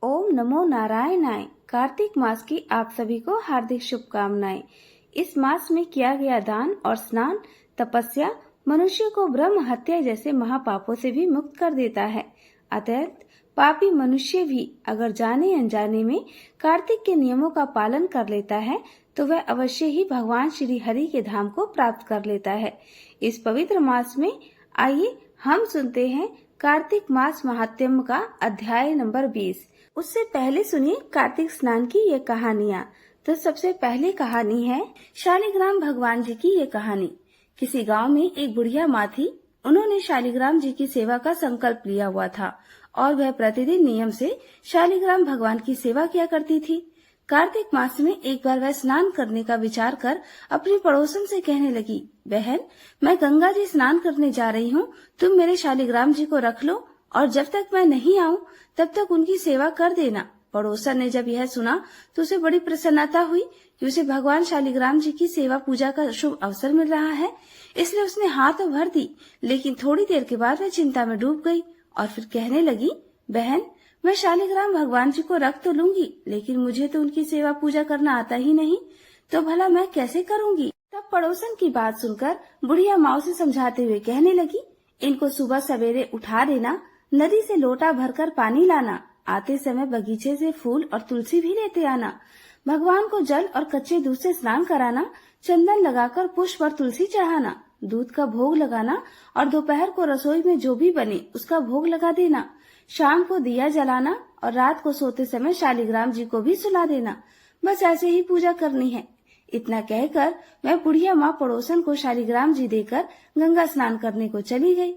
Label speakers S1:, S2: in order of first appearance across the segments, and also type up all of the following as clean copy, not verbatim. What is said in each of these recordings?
S1: ओम नमो नारायणाय। कार्तिक मास की आप सभी को हार्दिक शुभकामनाएं। इस मास में किया गया दान और स्नान तपस्या मनुष्य को ब्रह्म हत्या जैसे महापापों से भी मुक्त कर देता है। अतः पापी मनुष्य भी अगर जाने अनजाने में कार्तिक के नियमों का पालन कर लेता है तो वह अवश्य ही भगवान श्री हरि के धाम को प्राप्त कर लेता है। इस पवित्र मास में आइए हम सुनते हैं कार्तिक मास महात्म्य का अध्याय नंबर 20। उससे पहले सुनिए कार्तिक स्नान की ये कहानियाँ। तो सबसे पहली कहानी है शालिग्राम भगवान जी की ये कहानी। किसी गांव में एक बुढ़िया माँ थी। उन्होंने शालिग्राम जी की सेवा का संकल्प लिया हुआ था और वह प्रतिदिन नियम से शालिग्राम भगवान की सेवा किया करती थी। कार्तिक मास में एक बार वह स्नान करने का विचार कर अपनी पड़ोसन से कहने लगी, बहन, मैं गंगा जी स्नान करने जा रही हूँ, तुम मेरे शालिग्राम जी को रख लो और जब तक मैं नहीं आऊँ तब तक उनकी सेवा कर देना। पड़ोसन ने जब यह सुना तो उसे बड़ी प्रसन्नता हुई कि उसे भगवान शालिग्राम जी की सेवा पूजा का शुभ अवसर मिल रहा है, इसलिए उसने हाथ तो भर दी। लेकिन थोड़ी देर के बाद वह चिंता में डूब गई और फिर कहने लगी, बहन, मैं शालिग्राम भगवान जी को रख तो लूंगी, लेकिन मुझे तो उनकी सेवा पूजा करना आता ही नहीं, तो भला मैं कैसे करूंगी। तब पड़ोसन की बात सुनकर बुढ़िया माँ उसे समझाते हुए कहने लगी, इनको सुबह सवेरे उठा देना, नदी से लोटा भरकर पानी लाना, आते समय बगीचे से फूल और तुलसी भी लेते आना, भगवान को जल और कच्चे दूध से स्नान कराना, चंदन लगाकर पुष्प और तुलसी चढ़ाना, दूध का भोग लगाना और दोपहर को रसोई में जो भी बने उसका भोग लगा देना, शाम को दिया जलाना और रात को सोते समय शालिग्राम जी को भी सुला देना। बस ऐसे ही पूजा करनी है। इतना कहकर वह बुढ़िया माँ पड़ोसन को शालिग्राम जी देकर गंगा स्नान करने को चली गई।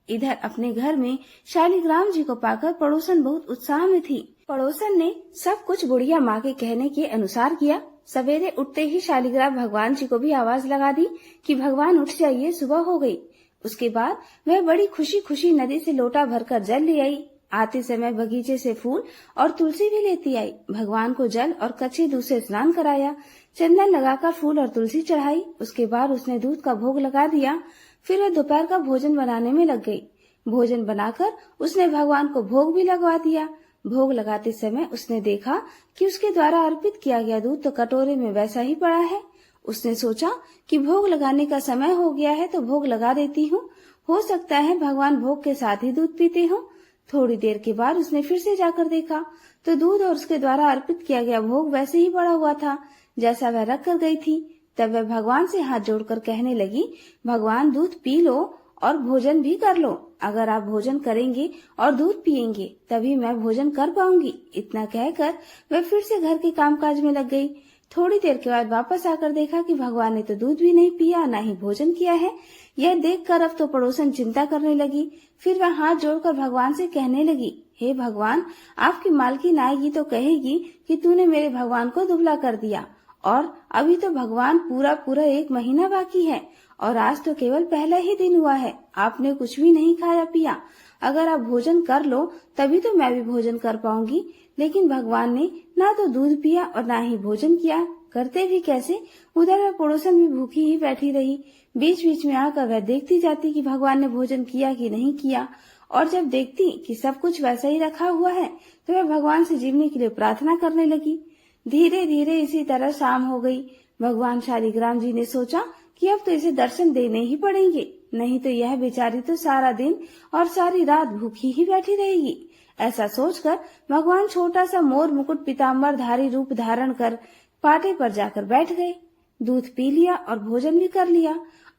S1: इधर अपने घर में शालिग्राम जी को पाकर पड़ोसन बहुत उत्साह में थी। पड़ोसन ने सब कुछ बुढ़िया माँ के कहने के अनुसार किया। सवेरे उठते ही शालिग्राम भगवान जी को भी आवाज लगा दी कि भगवान उठ जाइए, सुबह हो गई। उसके बाद वह बड़ी खुशी खुशी नदी से लोटा भरकर जल ले आई। आते समय बगीचे से फूल और तुलसी भी लेती आई। भगवान को जल और कच्चे दूध से स्नान कराया, चंदन लगाकर फूल और तुलसी चढ़ाई। उसके बाद उसने दूध का भोग लगा दिया। फिर वह दोपहर का भोजन बनाने में लग गई। भोजन बनाकर उसने भगवान को भोग भी लगवा दिया। भोग लगाते समय उसने देखा कि उसके द्वारा अर्पित किया गया दूध तो कटोरे में वैसा ही पड़ा है। उसने सोचा कि भोग लगाने का समय हो गया है तो भोग लगा देती हूँ, हो सकता है भगवान भोग के साथ ही दूध पीते हों। थोड़ी देर के बाद उसने फिर से जाकर देखा तो दूध और उसके द्वारा अर्पित किया गया भोग वैसे ही पड़ा हुआ था जैसा वह रख कर गई थी। तब वह भगवान से हाथ जोड़कर कहने लगी, भगवान, दूध पी लो और भोजन भी कर लो। अगर आप भोजन करेंगे और दूध पिएंगे तभी मैं भोजन कर पाऊंगी। इतना कहकर वह फिर से घर के कामकाज में लग गई। थोड़ी देर के बाद वापस आकर देखा कि भगवान ने तो दूध भी नहीं पिया, ना ही भोजन किया है। यह देखकर अब तो पड़ोसन चिंता करने लगी। फिर वह हाथ जोड़कर भगवान से कहने लगी, हे भगवान, आपकी मालकिन आएगी तो कहेगी कि तूने मेरे भगवान को दुबला कर दिया और अभी तो भगवान पूरा 1 महीना बाकी है और आज तो केवल पहला ही दिन हुआ है। आपने कुछ भी नहीं खाया पिया। अगर आप भोजन कर लो तभी तो मैं भी भोजन कर पाऊंगी। लेकिन भगवान ने ना तो दूध पिया और ना ही भोजन किया, करते भी कैसे। उधर वह पड़ोसन भी भूखी ही बैठी रही। बीच बीच में आकर वह देखती जाती कि भगवान ने भोजन किया कि नहीं किया, और जब देखती कि सब कुछ वैसा ही रखा हुआ है तो वह भगवान से जीवने के लिए प्रार्थना करने लगी। धीरे धीरे इसी तरह शाम हो गई। भगवान शालिग्राम जी ने सोचा कि अब तो इसे दर्शन देने ही पड़ेंगे, नहीं तो यह बेचारी तो सारा दिन और सारी रात भूखी ही बैठी रहेगी। ऐसा सोचकर भगवान छोटा सा मोर मुकुट पीताम्बर धारी रूप धारण कर पाटे पर जाकर बैठ गए। दूध पी लिया और भोजन भी कर लिया।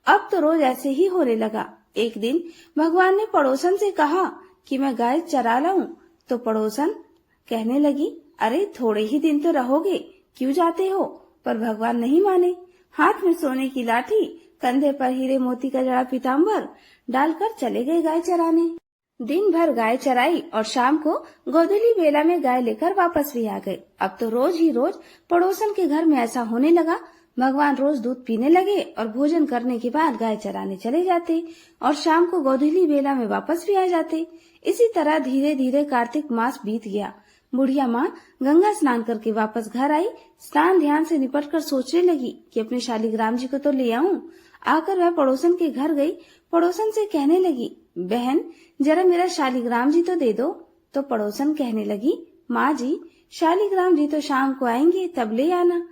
S1: अब तो रोज ऐसे ही होने लगा। एक दिन भगवान ने पड़ोसन से कहा कि मैं गाय चरा लाऊं, तो पड़ोसन कहने लगी, अरे थोड़े ही दिन तो रहोगे, क्यों जाते हो। पर भगवान नहीं माने। हाथ में सोने की लाठी, कंधे पर हीरे मोती का जड़ा पीताम्बर डालकर चले गए गाय चराने। दिन भर गाय चराई और शाम को गोधूली बेला में गाय लेकर वापस भी आ गए। अब तो रोज ही रोज पड़ोसन के घर में ऐसा होने लगा। भगवान रोज दूध पीने लगे और भोजन करने के बाद गाय चराने चले जाते और शाम को गोधूली बेला में वापस भी आ जाते। इसी तरह धीरे धीरे कार्तिक मास बीत गया। बुढ़िया माँ गंगा स्नान करके वापस घर आई। स्नान ध्यान से निपट कर सोचने लगी कि अपने शालिग्राम जी को तो ले आऊं। आकर वह पड़ोसन के घर गई। पड़ोसन से कहने लगी, बहन, जरा मेरा शालिग्राम जी तो दे दो। तो पड़ोसन कहने लगी, माँ जी, शालिग्राम जी तो शाम को आएंगे, तब ले आना।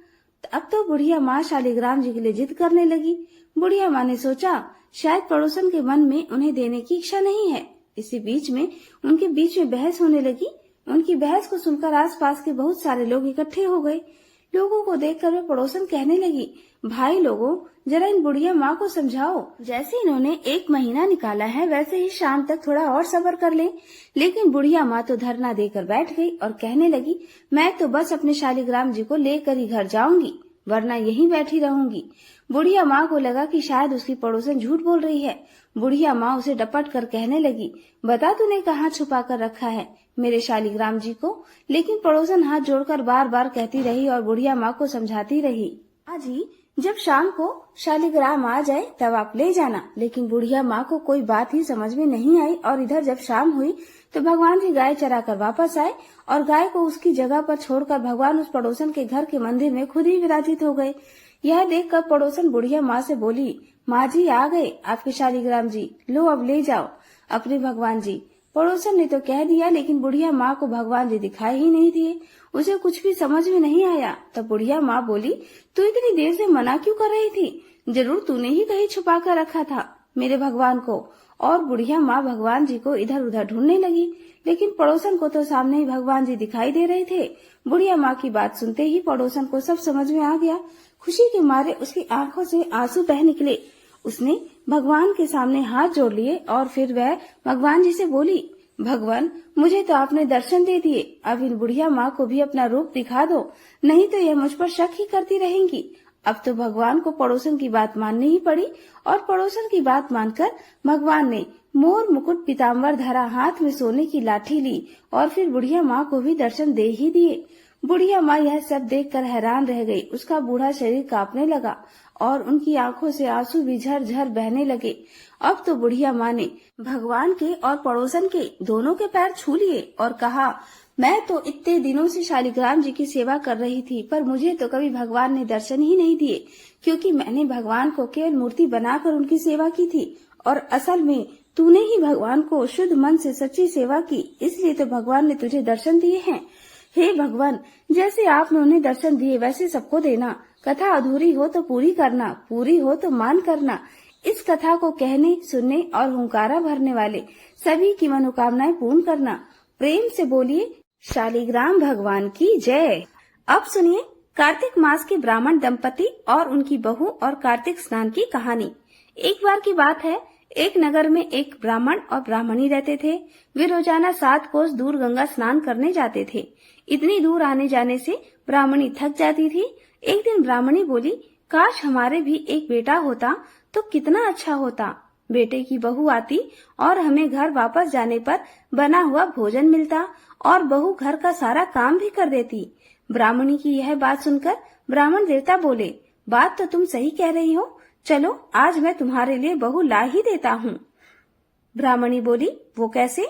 S1: अब तो बुढ़िया माँ शालिग्राम जी के लिए जिद करने लगी। बुढ़िया माँ ने सोचा शायद पड़ोसन के मन में उन्हें देने की इच्छा नहीं है। इसी बीच में उनके बीच में बहस होने लगी। उनकी बहस को सुनकर आसपास के बहुत सारे लोग इकट्ठे हो गए। लोगों को देखकर वे पड़ोसन कहने लगी, भाई लोगों, जरा इन बुढ़िया माँ को समझाओ। जैसे इन्होंने 1 महीना निकाला है, वैसे ही शाम तक थोड़ा और सब्र कर लें। लेकिन बुढ़िया माँ तो धरना देकर बैठ गई और कहने लगी, मैं तो बस अपने शालिग्राम जी को लेकर ही घर जाऊंगी, वरना यहीं बैठी रहूंगी। बुढ़िया माँ को लगा कि शायद उसकी पड़ोसन झूठ बोल रही है। बुढ़िया माँ उसे डपट कर कहने लगी, बता तूने कहाँ छुपा कर रखा है मेरे शालिग्राम जी को। लेकिन पड़ोसन हाथ जोड़कर बार बार कहती रही और बुढ़िया माँ को समझाती रही, माँ जी, जब शाम को शालिग्राम आ जाए तब आप ले जाना। लेकिन बुढ़िया माँ को कोई बात ही समझ में नहीं आई और इधर जब शाम हुई तो भगवान जी गाय चरा कर वापस आए और गाय को उसकी जगह पर छोड़कर भगवान उस पड़ोसन के घर के मंदिर में खुद ही विराजित हो गए। यह देखकर पड़ोसन बुढ़िया माँ से बोली, माँ जी आ गए आपके शालिग्राम जी, लो अब ले जाओ अपने भगवान जी। पड़ोसन ने तो कह दिया, लेकिन बुढ़िया माँ को भगवान जी दिखाई ही नहीं दिए। उसे कुछ भी समझ में नहीं आया। तब बुढ़िया माँ बोली, तू इतनी देर से मना क्यों कर रही थी? जरूर तूने ही कहीं छुपा कर रखा था मेरे भगवान को। और बुढ़िया माँ भगवान जी को इधर उधर ढूंढने लगी, लेकिन पड़ोसन को तो सामने ही भगवान जी दिखाई दे रहे थे। बुढ़िया माँ की बात सुनते ही पड़ोसन को सब समझ में आ गया। खुशी के मारे उसकी आंखों से आंसू बह निकले। उसने भगवान के सामने हाथ जोड़ लिए और फिर वह भगवान जी से बोली, भगवान, मुझे तो आपने दर्शन दे दिए, अब इन बुढ़िया माँ को भी अपना रूप दिखा दो, नहीं तो यह मुझ पर शक ही करती रहेंगी। अब तो भगवान को पड़ोसन की बात माननी ही पड़ी और पड़ोसन की बात मानकर भगवान ने मोर मुकुट पीताम्बर धरा हाथ में सोने की लाठी ली और फिर बुढ़िया माँ को भी दर्शन दे ही दिए। बुढ़िया माँ यह सब देखकर हैरान रह गई। उसका बूढ़ा शरीर कांपने लगा और उनकी आंखों से आंसू भी झरझर बहने लगे। अब तो बुढ़िया माँ ने भगवान के और पड़ोसन के दोनों के पैर छू लिए और कहा, मैं तो इतने दिनों से शालिग्राम जी की सेवा कर रही थी, पर मुझे तो कभी भगवान ने दर्शन ही नहीं दिए, क्योंकि मैंने भगवान को केवल मूर्ति बनाकर उनकी सेवा की थी और असल में तूने ही भगवान को शुद्ध मन से सच्ची सेवा की, इसलिए तो भगवान ने तुझे दर्शन दिए हैं। हे भगवान, जैसे आपने उन्हें दर्शन दिए वैसे सबको देना। कथा अधूरी हो तो पूरी करना, पूरी हो तो मान करना। इस कथा को कहने, सुनने और हुंकारा भरने वाले सभी की मनोकामनाएं पूर्ण करना। प्रेम से बोलिए, शालिग्राम भगवान की जय। अब सुनिए कार्तिक मास के ब्राह्मण दंपति और उनकी बहू और कार्तिक स्नान की कहानी। एक बार की बात है, एक नगर में एक ब्राह्मण और ब्राह्मणी रहते थे। वे रोजाना 7 कोस दूर गंगा स्नान करने जाते थे। इतनी दूर आने जाने से ब्राह्मणी थक जाती थी। एक दिन ब्राह्मणी बोली, काश हमारे भी एक बेटा होता तो कितना अच्छा होता। बेटे की बहू आती और हमें घर वापस जाने पर बना हुआ भोजन मिलता और बहू घर का सारा काम भी कर देती। ब्राह्मणी की यह बात सुनकर ब्राह्मण देवता बोले, बात तो तुम सही कह रही हो, चलो आज मैं तुम्हारे लिए बहू ला ही देता हूँ। ब्राह्मणी बोली, वो कैसे?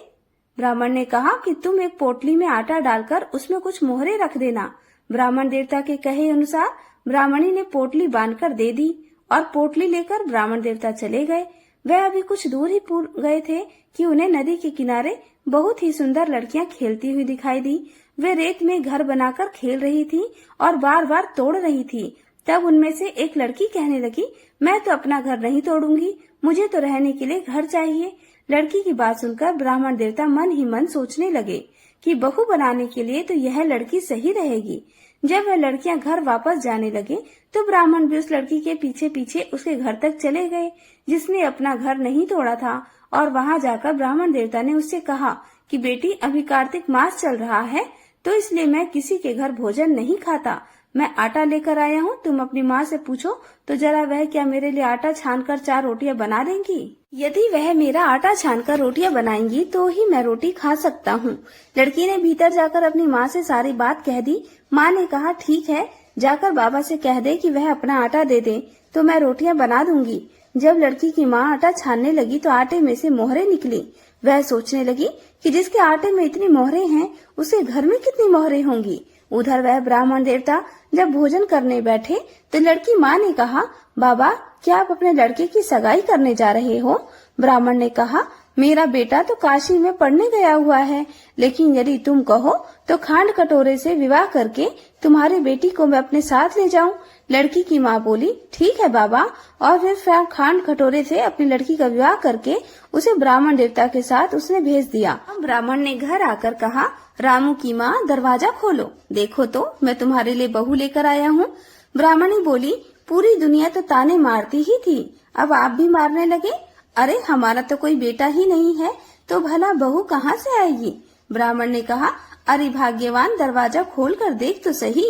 S1: ब्राह्मण ने कहा कि तुम एक पोटली में आटा डालकर उसमें कुछ मोहरे रख देना। ब्राह्मण देवता के कहे अनुसार ब्राह्मणी ने पोटली बांधकर दे दी और पोटली लेकर ब्राह्मण देवता चले गए। वह अभी कुछ दूर ही गए थे कि उन्हें नदी के किनारे बहुत ही सुंदर लड़कियां खेलती हुई दिखाई दी। वे रेत में घर बनाकर खेल रही थी और बार बार तोड़ रही थी। तब उनमें से एक लड़की कहने लगी, मैं तो अपना घर नहीं तोड़ूंगी, मुझे तो रहने के लिए घर चाहिए। लड़की की बात सुनकर ब्राह्मण देवता मन ही मन सोचने लगे कि बहू बनाने के लिए तो यह लड़की सही रहेगी। जब वह लड़कियां घर वापस जाने लगे तो ब्राह्मण भी उस लड़की के पीछे पीछे उसके घर तक चले गए जिसने अपना घर नहीं तोड़ा था। और वहां जाकर ब्राह्मण देवता ने उससे कहा कि बेटी, अभी कार्तिक मास चल रहा है तो इसलिए मैं किसी के घर भोजन नहीं खाता। मैं आटा लेकर आया हूँ, तुम अपनी माँ से पूछो तो जरा वह क्या मेरे लिए आटा छानकर 4 रोटियां बना देंगी। यदि वह मेरा आटा छानकर रोटियां बनाएंगी तो ही मैं रोटी खा सकता हूँ। लड़की ने भीतर जाकर अपनी माँ से सारी बात कह दी। माँ ने कहा, ठीक है, जाकर बाबा से कह दे कि वह अपना आटा दे दे तो मैं रोटियां बना दूंगी। जब लड़की की माँ आटा छानने लगी तो आटे में से मोहरें निकली। वह सोचने लगी कि जिसके आटे में इतनी मोहरें हैं उसे घर में कितनी मोहरें होंगी। उधर वह ब्राह्मण देवता जब भोजन करने बैठे तो लड़की माँ ने कहा, बाबा, क्या आप अपने लड़के की सगाई करने जा रहे हो? ब्राह्मण ने कहा, मेरा बेटा तो काशी में पढ़ने गया हुआ है, लेकिन यदि तुम कहो तो खांड कटोरे से विवाह करके तुम्हारी बेटी को मैं अपने साथ ले जाऊं। लड़की की माँ बोली, ठीक है बाबा। और फिर खांड कटोरे से अपनी लड़की का विवाह करके उसे ब्राह्मण देवता के साथ उसने भेज दिया। ब्राह्मण ने घर आकर कहा, रामू की माँ दरवाजा खोलो, देखो तो मैं तुम्हारे लिए बहू लेकर आया हूँ। ब्राह्मणी बोली, पूरी दुनिया तो ताने मारती ही थी, अब आप भी मारने लगे। अरे हमारा तो कोई बेटा ही नहीं है, तो भला बहू कहाँ से आएगी। ब्राह्मण ने कहा, अरे भाग्यवान, दरवाजा खोल कर देख तो सही।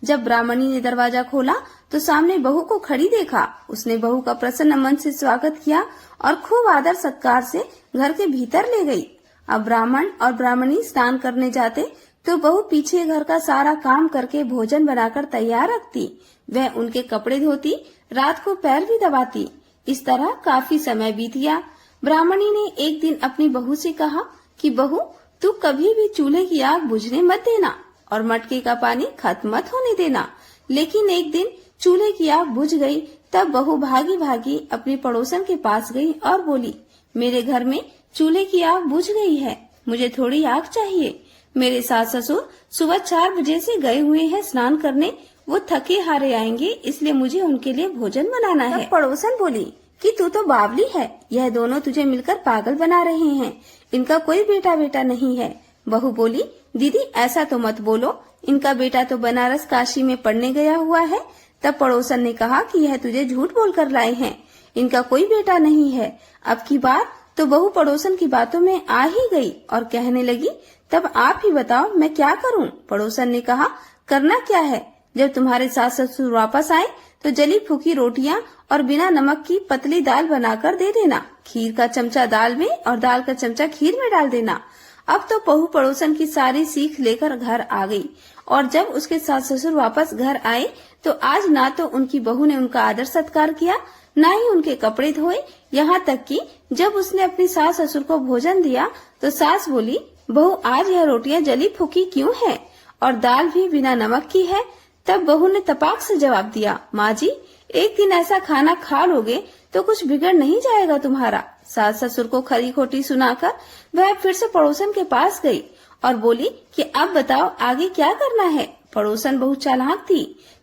S1: जब ब्राह्मणी ने दरवाजा खोला तो सामने बहू को खड़ी देखा। उसने बहू का प्रसन्न मन से स्वागत किया और खूब आदर सत्कार से घर के भीतर ले गई। अब ब्राह्मण और ब्राह्मणी स्नान करने जाते तो बहू पीछे घर का सारा काम करके भोजन बनाकर तैयार रखती। वह उनके कपड़े धोती, रात को पैर भी दबाती। इस तरह काफी समय बीत गया। ब्राह्मणी ने एक दिन अपनी बहू से कहा कि बहू, तू कभी भी चूल्हे की आग बुझने मत देना और मटके का पानी खत्म मत होने देना। लेकिन एक दिन चूल्हे की आग बुझ गई। तब बहू भागी भागी अपनी पड़ोसन के पास गई और बोली, मेरे घर में चूल्हे की आग बुझ गई है, मुझे थोड़ी आग चाहिए। मेरे सास ससुर सुबह 4 बजे से गए हुए हैं स्नान करने, वो थके हारे आएंगे, इसलिए मुझे उनके लिए भोजन बनाना है। पड़ोसन बोली कि तू तो बावली है, यह दोनों तुझे मिलकर पागल बना रहे हैं, इनका कोई बेटा नहीं है। बहू बोली, दीदी ऐसा तो मत बोलो, इनका बेटा तो बनारस काशी में पढ़ने गया हुआ है। तब पड़ोसन ने कहा कि यह तुझे झूठ बोलकर लाए हैं, इनका कोई बेटा नहीं है। अब की बार तो बहू पड़ोसन की बातों में आ ही गई और कहने लगी, तब आप ही बताओ मैं क्या करूं। पड़ोसन ने कहा, करना क्या है, जब तुम्हारे सास ससुर वापस आए तो जली फूकी रोटियां और बिना नमक की पतली दाल बनाकर दे देना। खीर का चमचा दाल में और दाल का चमचा खीर में डाल देना। अब तो बहू पड़ोसन की सारी सीख लेकर घर आ गई और जब उसके सास ससुर वापस घर आए तो आज ना तो उनकी बहू ने उनका आदर सत्कार किया, ना ही उनके कपड़े धोए। यहाँ तक कि जब उसने अपनी सास ससुर को भोजन दिया तो सास बोली, बहू आज यह रोटियां जली फूकी क्यों है और दाल भी बिना नमक की है। तब बहू ने तपाक से जवाब दिया, माँ जी, एक दिन ऐसा खाना खा लोगे तो कुछ बिगड़ नहीं जाएगा तुम्हारा। सास ससुर को खरी खोटी सुनाकर वह फिर से पड़ोसन के पास गई और बोली कि अब बताओ आगे क्या करना है। पड़ोसन बहुत चालाक थी,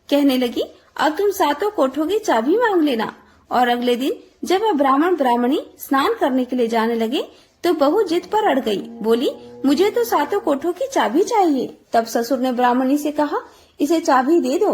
S1: कहने लगी, अब तुम सातों कोठों की चाबी मांग लेना। और अगले दिन जब वह ब्राह्मण ब्राह्मणी स्नान करने के लिए जाने लगे तो बहू जिद पर अड़ गई, बोली, मुझे तो सातों कोठों की चाबी चाहिए। तब ससुर ने ब्राह्मणी से कहा, इसे चाबी दे दो,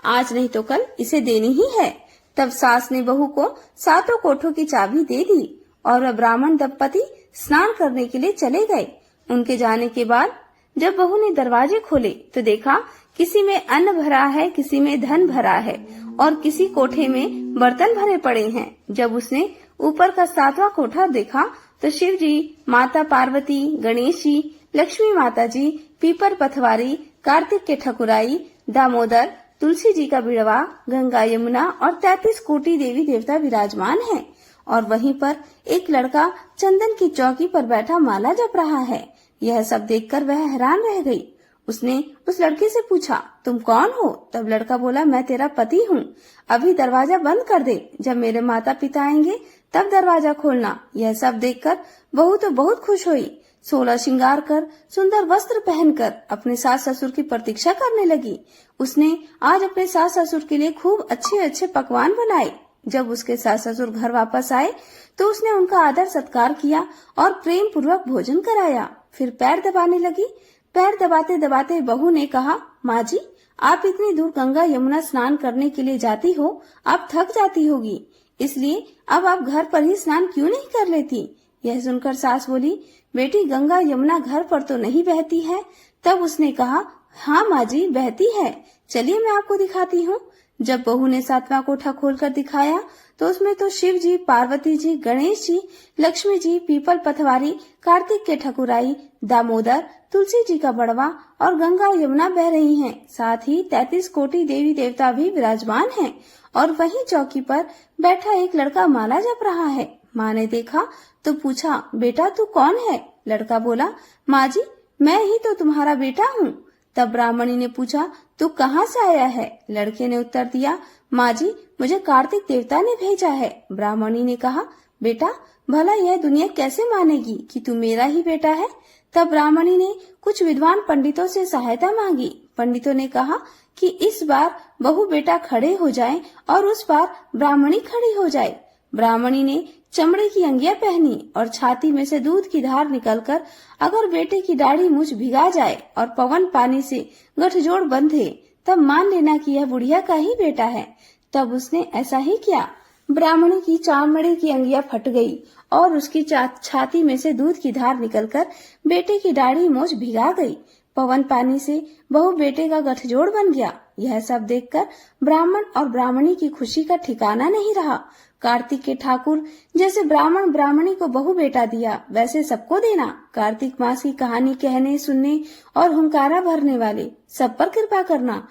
S1: आज नहीं तो कल इसे देनी ही है। तब सास ने बहू को सातों कोठों की चाबी दे दी और वह ब्राह्मण दंपति स्नान करने के लिए चले गए। उनके जाने के बाद जब बहू ने दरवाजे खोले तो देखा किसी में अन्न भरा है, किसी में धन भरा है और किसी कोठे में बर्तन भरे पड़े हैं। जब उसने ऊपर का 7वां कोठा देखा तो शिव जी, माता पार्वती, गणेश जी, लक्ष्मी माता जी, पीपर पथवारी, कार्तिक के ठकुराई, दामोदर, तुलसी जी का बिड़वा, गंगा यमुना और 33 कोटि देवी देवता विराजमान हैं। और वहीं पर एक लड़का चंदन की चौकी पर बैठा माला जप रहा है। यह सब देखकर वह हैरान रह गई। उसने उस लड़के से पूछा, तुम कौन हो। तब लड़का बोला, मैं तेरा पति हूँ, अभी दरवाजा बंद कर दे, जब मेरे माता पिता आएंगे तब दरवाजा खोलना। यह सब देखकर बहू तो बहुत खुश हुई। 16 श्रृंगार कर, सुंदर वस्त्र पहनकर अपने सास ससुर की प्रतीक्षा करने लगी। उसने आज अपने सास ससुर के लिए खूब अच्छे अच्छे पकवान बनाए। जब उसके सास ससुर घर वापस आए तो उसने उनका आदर सत्कार किया और प्रेम पूर्वक भोजन कराया। फिर पैर दबाने लगी। पैर दबाते दबाते बहू ने कहा, माँ जी, आप इतनी दूर गंगा यमुना स्नान करने के लिए जाती हो, आप थक जाती होगी, इसलिए अब आप घर पर ही स्नान क्यों नहीं कर लेती। यह सुनकर सास बोली, बेटी गंगा यमुना घर पर तो नहीं बहती है। तब उसने कहा, हाँ माँ जी, बहती है, चलिए मैं आपको दिखाती हूँ। जब बहू ने 7वां कोठा खोलकर दिखाया तो उसमें तो शिव जी, पार्वती जी, गणेश जी, लक्ष्मी जी, पीपल पथवारी, कार्तिक के ठकुराई, दामोदर, तुलसी जी का बड़वा और गंगा यमुना बह रही हैं। साथ ही 33 कोटि देवी देवता भी विराजमान हैं और वहीं चौकी पर बैठा एक लड़का माला जप रहा है। माँ ने देखा तो पूछा, बेटा तू कौन है। लड़का बोला, माँ जी, मैं ही तो तुम्हारा बेटा हूँ। तब ब्राह्मणी ने पूछा, तू कहाँ से आया है। लड़के ने उत्तर दिया, माँ जी, मुझे कार्तिक देवता ने भेजा है। ब्राह्मणी ने कहा, बेटा, भला यह दुनिया कैसे मानेगी कि तू मेरा ही बेटा है? तब ब्राह्मणी ने कुछ विद्वान पंडितों से सहायता मांगी। पंडितों ने कहा कि इस बार बहू बेटा खड़े हो जाएं और उस बार ब्राह्मणी खड़ी हो जाए। ब्राह्मणी ने चमड़े की अंगिया पहनी और छाती में से दूध की धार निकलकर अगर बेटे की दाढ़ी मूछ भिगा जाए और पवन पानी से गठजोड़ बंधे, तब मान लेना कि यह बुढ़िया का ही बेटा है। तब उसने ऐसा ही किया। ब्राह्मणी की चमड़े की अंगिया फट गई और उसकी छाती में से दूध की धार निकलकर बेटे की दाढ़ी मूछ भिगा गई। पवन पानी से बहू बेटे का गठजोड़ बन गया। यह सब देखकर ब्राह्मण और ब्राह्मणी की खुशी का ठिकाना नहीं रहा। कार्तिक के ठाकुर जैसे ब्राह्मण ब्राह्मणी को बहू बेटा दिया, वैसे सबको देना। कार्तिक मास की कहानी कहने, सुनने और हुंकारा भरने वाले सब पर कृपा करना।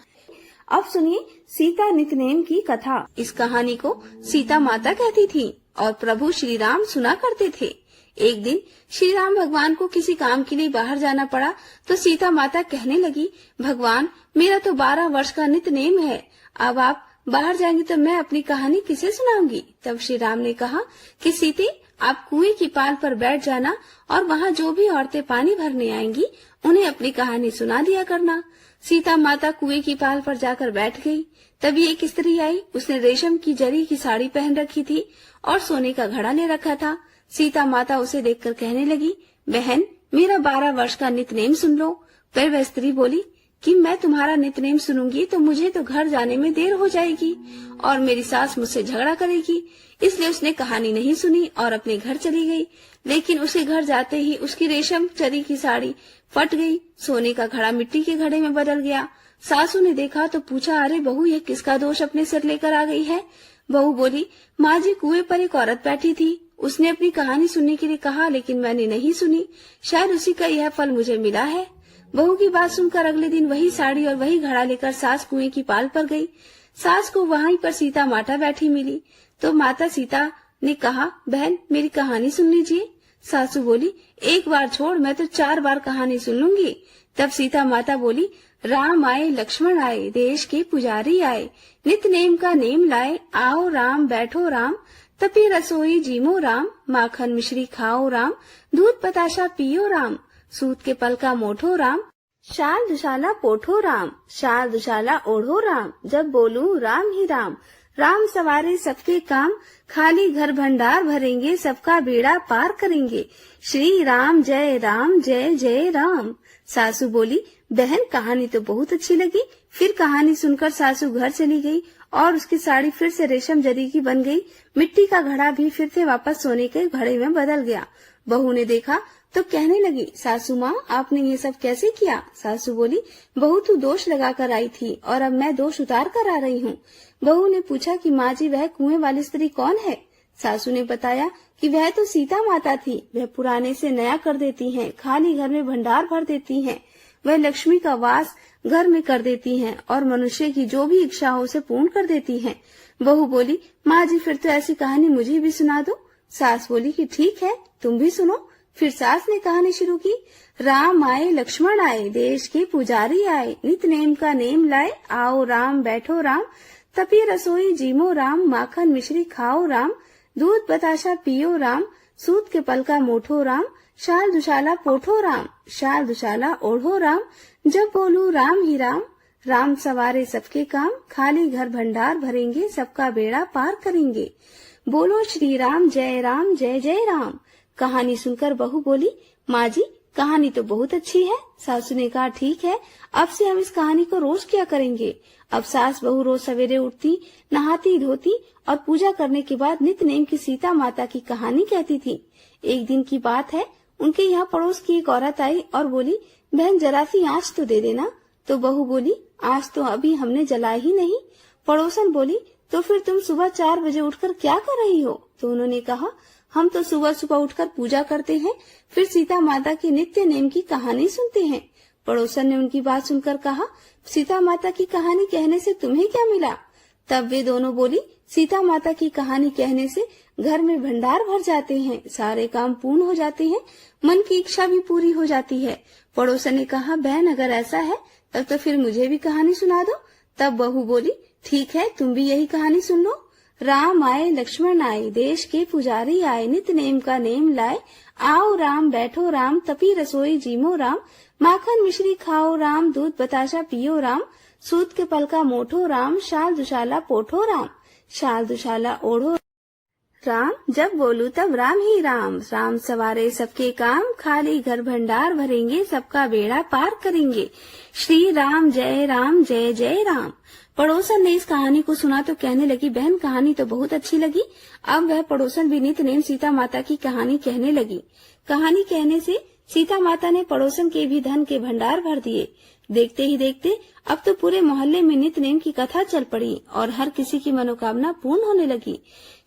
S1: अब सुनिए सीता नितनेम की कथा। इस कहानी को सीता माता कहती थी और प्रभु श्री राम सुना करते थे। एक दिन श्री राम भगवान को किसी काम के लिए बाहर जाना पड़ा तो सीता माता कहने लगी, भगवान, मेरा तो 12 वर्ष का नितनेम है। अब आप बाहर जाएंगे तो मैं अपनी कहानी किसे सुनाऊंगी? तब श्री राम ने कहा कि सीते, आप कुएं की पाल पर बैठ जाना और वहाँ जो भी औरतें पानी भरने आएंगी उन्हें अपनी कहानी सुना दिया करना। सीता माता कुएं की पाल पर जाकर बैठ गई। तभी एक स्त्री आई। उसने रेशम की जरी की साड़ी पहन रखी थी और सोने का घड़ा ले रखा था। सीता माता उसे देखकर कहने लगी, बहन, मेरा 12 वर्ष का नितनेम सुन लो। फिर वह स्त्री बोली कि मैं तुम्हारा नितनेम सुनूंगी तो मुझे तो घर जाने में देर हो जाएगी और मेरी सास मुझसे झगड़ा करेगी। इसलिए उसने कहानी नहीं सुनी और अपने घर चली गई। लेकिन उसके घर जाते ही उसकी रेशम जरी की साड़ी फट गई। सोने का घड़ा मिट्टी के घड़े में बदल गया। सासू ने देखा तो पूछा, अरे बहू, ये किसका दोष अपने सिर लेकर आ गई है? बहू बोली, माँ जी, कुएं पर एक औरत बैठी थी। उसने अपनी कहानी सुनने के लिए कहा, लेकिन मैंने नहीं सुनी। शायद उसी का यह फल मुझे मिला है। बहू की बात सुनकर अगले दिन वही साड़ी और वही घड़ा लेकर सास कुएं की पाल पर गई। सास को वहीं पर सीता माता बैठी मिली तो माता सीता ने कहा, बहन, मेरी कहानी सुन लीजिए। सासू बोली, एक बार छोड़, मैं तो 4 बार कहानी सुन लूंगी। तब सीता माता बोली, राम आए लक्ष्मण आए, देश के पुजारी आए, नित नेम का नेम लाए, आओ राम बैठो राम, तपी रसोई जीमो राम, माखन मिश्री खाओ राम, दूध बताशा पियो राम, सूत के पल का मोठो राम, शाल दुशाला पोठो राम, शाल दुशाला ओढ़ो राम, जब बोलूं राम ही राम, राम सवारे सबके काम, खाली घर भंडार भरेंगे, सबका बेड़ा पार करेंगे, श्री राम जय जय राम। सासू बोली, बहन, कहानी तो बहुत अच्छी लगी। फिर कहानी सुनकर सासू घर चली गई और उसकी साड़ी फिर से रेशम जरी की बन गई। मिट्टी का घड़ा भी फिर से वापस सोने के घड़े में बदल गया। बहू ने देखा तो कहने लगी, सासू माँ, आपने ये सब कैसे किया? सासू बोली, बहू तू दोष लगा कर आई थी और अब मैं दोष उतार कर आ रही हूँ। बहू ने पूछा कि माँ जी, वह कुएं वाली स्त्री कौन है? सासू ने बताया कि वह तो सीता माता थी। वह पुराने से नया कर देती हैं, खाली घर में भंडार भर देती हैं। वह लक्ष्मी का वास घर में कर देती हैं और मनुष्य की जो भी इच्छा हो उसे पूर्ण कर देती हैं। बहू बोली, माँ जी, फिर तो ऐसी कहानी मुझे भी सुना दो। सास बोली कि ठीक है, तुम भी सुनो। फिर सास ने कहानी शुरू की, राम आए लक्ष्मण आए, देश के पुजारी आए, नित नेम का नेम लाए, आओ राम बैठो राम, तपी रसोई जीमो राम, माखन मिश्री खाओ राम, दूध बताशा पियो राम, सूत के पल का मोठो राम, शाल दुशाला पोठो राम, शाल दुशाला ओढ़ो राम, जब बोलू राम ही राम, राम सवारे सबके काम, खाली घर भंडार भरेंगे, सबका बेड़ा पार करेंगे, बोलो श्री राम जय राम। कहानी सुनकर बहू बोली, माँ जी, कहानी तो बहुत अच्छी है। सासू ने कहा, ठीक है, अब से हम इस कहानी को रोज किया करेंगे। अब सास बहू रोज सवेरे उठती, नहाती धोती और पूजा करने के बाद नित नेम की सीता माता की कहानी कहती थी। एक दिन की बात है, उनके यहाँ पड़ोस की एक औरत आई और बोली, बहन, जरा सी आँच तो दे देना। तो बहू बोली, आँच तो अभी हमने जलाई ही नहीं। पड़ोसन बोली, तो फिर तुम सुबह 4 बजे उठकर क्या कर रही हो? तो उन्होंने कहा, हम तो सुबह सुबह उठकर पूजा करते हैं, फिर सीता माता की नित्य नेम की कहानी सुनते हैं। पड़ोसन ने उनकी बात सुनकर कहा, सीता माता की कहानी कहने से तुम्हें क्या मिला? तब वे दोनों बोली, सीता माता की कहानी कहने से घर में भंडार भर जाते हैं, सारे काम पूर्ण हो जाते हैं, मन की इच्छा भी पूरी हो जाती है। पड़ोसन ने कहा, बहन, अगर ऐसा है तब तो फिर मुझे भी कहानी सुना दो। तब बहू बोली, ठीक है, तुम भी यही कहानी सुन लो। राम आए लक्ष्मण आए, देश के पुजारी आए, नित नेम का नेम लाए। आओ राम बैठो राम, तपी रसोई जीमो राम। माखन मिश्री खाओ राम, दूध बताशा पियो राम। सूत के पलका मोठो राम, शाल दुशाला पोठो राम। शाल दुशाला ओढ़ो राम, जब बोलू तब राम ही राम। राम सवारे सबके काम, खाली घर भंडार भरेंगे, सबका बेड़ा पार करेंगे। श्री राम जय जय राम। पड़ोसन ने इस कहानी को सुना तो कहने लगी, बहन कहानी तो बहुत अच्छी लगी। अब वह पड़ोसन भी नित नेम सीता माता की कहानी कहने लगी। कहानी कहने से सीता माता ने पड़ोसन के भी धन के भंडार भर दिए। देखते ही देखते अब तो पूरे मोहल्ले में नित नेम की कथा चल पड़ी और हर किसी की मनोकामना पूर्ण होने लगी।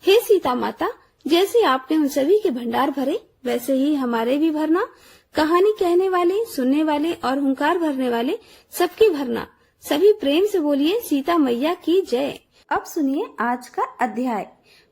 S1: हे सीता माता, जैसे आपने उन सभी के भंडार भरे, वैसे ही हमारे भी भरना। कहानी कहने वाले, सुनने वाले और हुंकार भरने वाले सबकी भरना। सभी प्रेम से बोलिए सीता मैया की जय। अब सुनिए आज का अध्याय।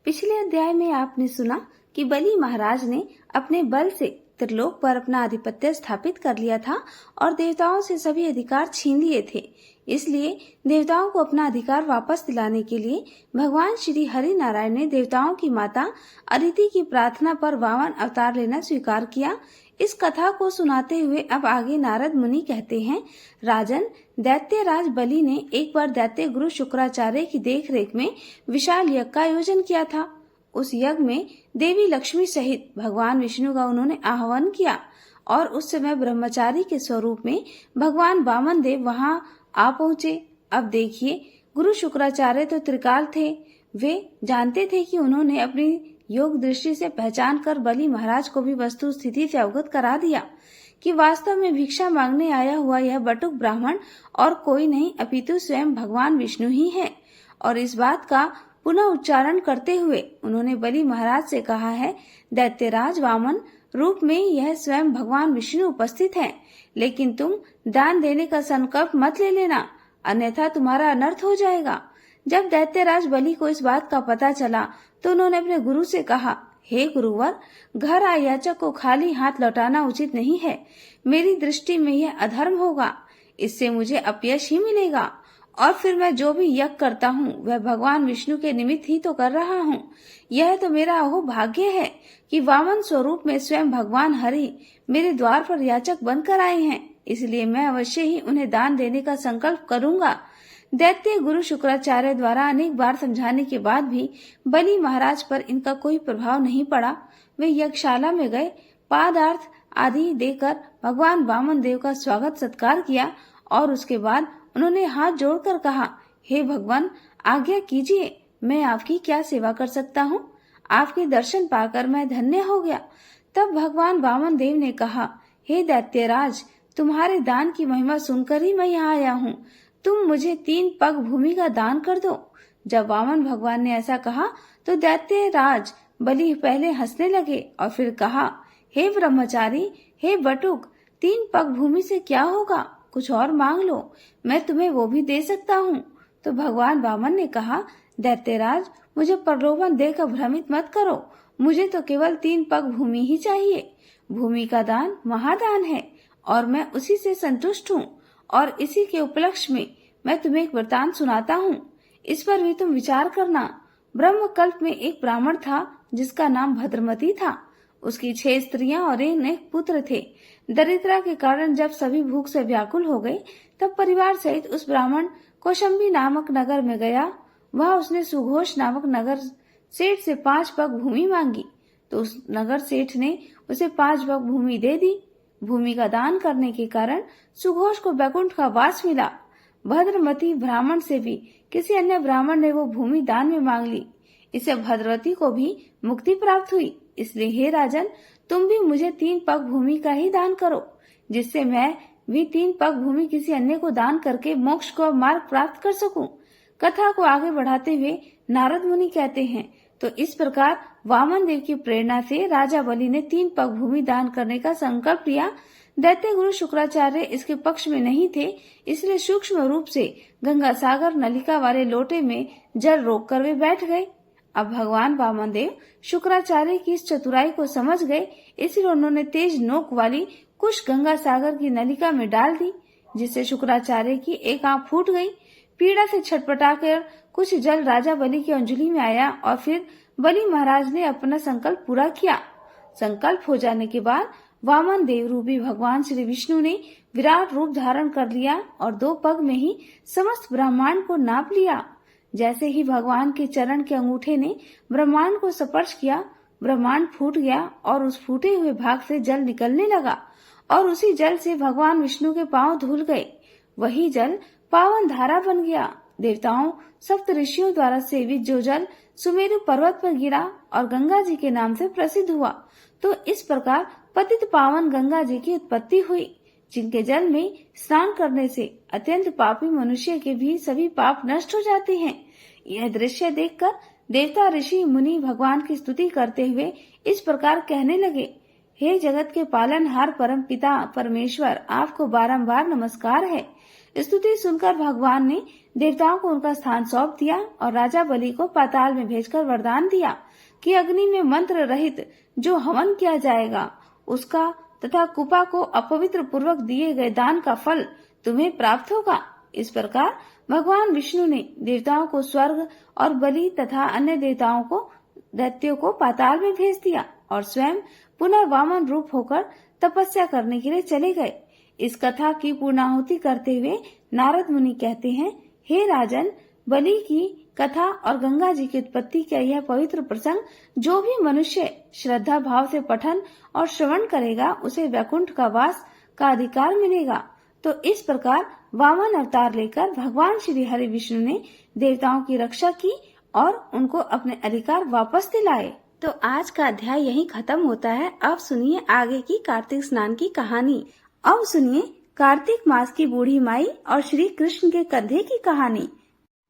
S1: पिछले अध्याय में आपने सुना कि बलि महाराज ने अपने बल से त्रिलोक पर अपना आधिपत्य स्थापित कर लिया था और देवताओं से सभी अधिकार छीन लिए थे। इसलिए देवताओं को अपना अधिकार वापस दिलाने के लिए भगवान श्री हरि नारायण ने देवताओं की माता अदिति की प्रार्थना पर वामन अवतार लेना स्वीकार किया। इस कथा को सुनाते हुए अब आगे नारद मुनि कहते हैं, राजन, दैत्य राज बलि ने एक बार दैत्य गुरु शुक्राचार्य की देखरेख में विशाल यज्ञ का आयोजन किया था। उस यज्ञ में देवी लक्ष्मी सहित भगवान विष्णु का उन्होंने आह्वान किया और उस समय ब्रह्मचारी के स्वरूप में भगवान वामन देव वहां आ पहुँचे। अब देखिए, गुरु शुक्राचार्य तो त्रिकाल थे। वे जानते थे कि उन्होंने अपनी योग दृष्टि से पहचान कर बलि महाराज को भी वस्तु स्थिति से अवगत करा दिया कि वास्तव में भिक्षा मांगने आया हुआ यह बटुक ब्राह्मण और कोई नहीं अपितु स्वयं भगवान विष्णु ही है। और इस बात का पुनः उच्चारण करते हुए उन्होंने बलि महाराज से कहा है, दैत्यराज वामन रूप में यह स्वयं भगवान विष्णु उपस्थित है, लेकिन तुम दान देने का संकल्प मत ले लेना, अन्यथा तुम्हारा अनर्थ हो जाएगा। जब दैत्यराज बलि को इस बात का पता चला तो उन्होंने अपने गुरु से कहा, हे गुरुवर, घर आए याचक को खाली हाथ लौटाना उचित नहीं है। मेरी दृष्टि में यह अधर्म होगा, इससे मुझे अपयश ही मिलेगा और फिर मैं जो भी यज्ञ करता हूँ वह भगवान विष्णु के निमित्त ही तो कर रहा हूँ। यह तो मेरा अहो भाग्य है कि वामन स्वरूप में स्वयं भगवान हरि मेरे द्वार पर याचक बनकर आए हैं, इसलिए मैं अवश्य ही उन्हें दान देने का संकल्प करूंगा। दैत्य गुरु शुक्राचार्य द्वारा अनेक बार समझाने के बाद भी बलि महाराज पर इनका कोई प्रभाव नहीं पड़ा। वे यज्ञशाला में गए, पादार्थ आदि देकर भगवान वामन देव का स्वागत सत्कार किया और उसके बाद उन्होंने हाथ जोड़कर कहा, हे भगवान, आज्ञा कीजिए, मैं आपकी क्या सेवा कर सकता हूँ। आपके दर्शन पाकर मैं धन्य हो गया। तब भगवान वामन देव ने कहा, हे दैत्यराज, तुम्हारे दान की महिमा सुनकर ही मैं यहाँ आया हूँ। तुम मुझे 3 पग भूमि का दान कर दो। जब वामन भगवान ने ऐसा कहा तो दैत्यराज बलि पहले हंसने लगे और फिर कहा, हे ब्रह्मचारी, हे बटुक, 3 पग भूमि से क्या होगा, कुछ और मांग लो, मैं तुम्हें वो भी दे सकता हूँ। तो भगवान वामन ने कहा, दैत्यराज, मुझे प्रलोभन देकर भ्रमित मत करो, मुझे तो केवल 3 पग भूमि ही चाहिए। भूमि का दान महादान है और मैं उसी से संतुष्ट हूँ। और इसी के उपलक्ष्य में मैं तुम्हें एक वृतांत सुनाता हूँ, इस पर भी तुम विचार करना। ब्रह्मकल्प में एक ब्राह्मण था जिसका नाम भद्रमती था। उसकी 6 स्त्रियां और एक पुत्र थे। दरिद्रता के कारण जब सभी भूख से व्याकुल हो गए तब परिवार सहित उस ब्राह्मण कौशंबी नामक नगर में गया। वहां उसने सुघोष नामक नगर सेठ से 5 पग भूमि मांगी तो उस नगर सेठ ने उसे 5 पग भूमि दे दी। भूमि का दान करने के कारण सुघोष को वैकुंठ का वास मिला। भद्रमती ब्राह्मण से भी किसी अन्य ब्राह्मण ने वो भूमि दान में मांग ली, इससे भद्रवती को भी मुक्ति प्राप्त हुई। इसलिए हे राजन, तुम भी मुझे 3 पग भूमि का ही दान करो, जिससे मैं भी 3 पग भूमि किसी अन्य को दान करके मोक्ष को मार्ग प्राप्त कर सकूं। कथा को आगे बढ़ाते हुए नारद मुनि कहते हैं, तो इस प्रकार वामन देव की प्रेरणा से राजा बलि ने 3 पग भूमि दान करने का संकल्प लिया। दैत्य गुरु शुक्राचार्य इसके पक्ष में नहीं थे, इसलिए सूक्ष्म रूप से गंगा सागर नलिका वाले लोटे में जल रोककर वे बैठ गए। अब भगवान वामन देव शुक्राचार्य की इस चतुराई को समझ गए, इसलिए उन्होंने तेज नोक वाली कुश गंगा सागर की नलिका में डाल दी, जिससे शुक्राचार्य की एक आंख फूट गई। पीड़ा से छटपटाकर कुछ जल राजा बलि की अंजलि में आया और फिर बलि महाराज ने अपना संकल्प पूरा किया। संकल्प हो जाने के बाद वामन देव रूपी भगवान श्री विष्णु ने विराट रूप धारण कर लिया और 2 पग में ही समस्त ब्रह्मांड को नाप लिया। जैसे ही भगवान के चरण के अंगूठे ने ब्रह्मांड को स्पर्श किया, ब्रह्मांड फूट गया और उस फूटे हुए भाग से जल निकलने लगा और उसी जल से भगवान विष्णु के पांव धुल गए। वही जल पावन धारा बन गया। देवताओं, सप्त ऋषियों द्वारा सेवित जो जल सुमेरु पर्वत पर गिरा और गंगा जी के नाम से प्रसिद्ध हुआ। तो इस प्रकार पतित पावन गंगा जी की उत्पत्ति हुई, जिनके जल में स्नान करने से अत्यंत पापी मनुष्य के भी सभी पाप नष्ट हो जाते हैं। यह दृश्य देखकर देवता, ऋषि, मुनि भगवान की स्तुति करते हुए इस प्रकार कहने लगे, हे जगत के पालनहार परम पिता परमेश्वर, आपको बारंबार नमस्कार है। स्तुति सुनकर भगवान ने देवताओं को उनका स्थान सौंप दिया और राजा बलि को पाताल में भेजकर वरदान दिया कि अग्नि में मंत्र रहित जो हवन किया जाएगा उसका तथा कुपा को अपवित्र पूर्वक दिए गए दान का फल तुम्हें प्राप्त होगा। इस प्रकार भगवान विष्णु ने देवताओं को स्वर्ग और बलि तथा अन्य देवताओं को, दैत्यों को पाताल में भेज दिया और स्वयं पुनः वामन रूप होकर तपस्या करने के लिए चले गए। इस कथा की पूर्णाहुति करते हुए नारद मुनि कहते हैं, हे राजन, बलि की कथा और गंगा जी की उत्पत्ति का यह पवित्र प्रसंग जो भी मनुष्य श्रद्धा भाव से पठन और श्रवण करेगा उसे वैकुंठ का वास का अधिकार मिलेगा। तो इस प्रकार वामन अवतार लेकर भगवान श्री हरि विष्णु ने देवताओं की रक्षा की और उनको अपने अधिकार वापस दिलाए। तो आज का अध्याय यहीं खत्म होता है। अब सुनिए आगे की कार्तिक स्नान की कहानी। अब सुनिए कार्तिक मास की बूढ़ी माई और श्री कृष्ण के कंधे की कहानी।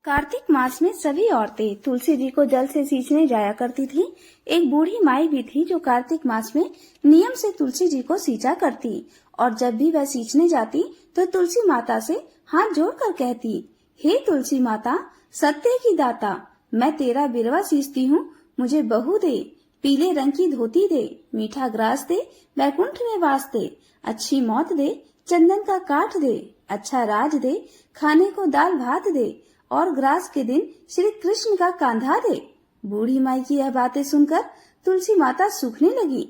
S1: कार्तिक मास में सभी औरतें तुलसी जी को जल से सींचने जाया करती थी। एक बूढ़ी माई भी थी जो कार्तिक मास में नियम से तुलसी जी को सींचा करती और जब भी वह सींचने जाती तो तुलसी माता से हाथ जोड़कर कहती, हे तुलसी माता, सत्य की दाता, मैं तेरा बिरवा सींचती हूँ, मुझे बहू दे, पीले रंग की धोती दे, मीठा ग्रास दे, वैकुंठ में वास दे, अच्छी मौत दे, चंदन का काठ दे, अच्छा राज दे, खाने को दाल भात दे और ग्रास के दिन श्री कृष्ण का कांधा दे। बूढ़ी माई की यह बातें सुनकर तुलसी माता सूखने लगी।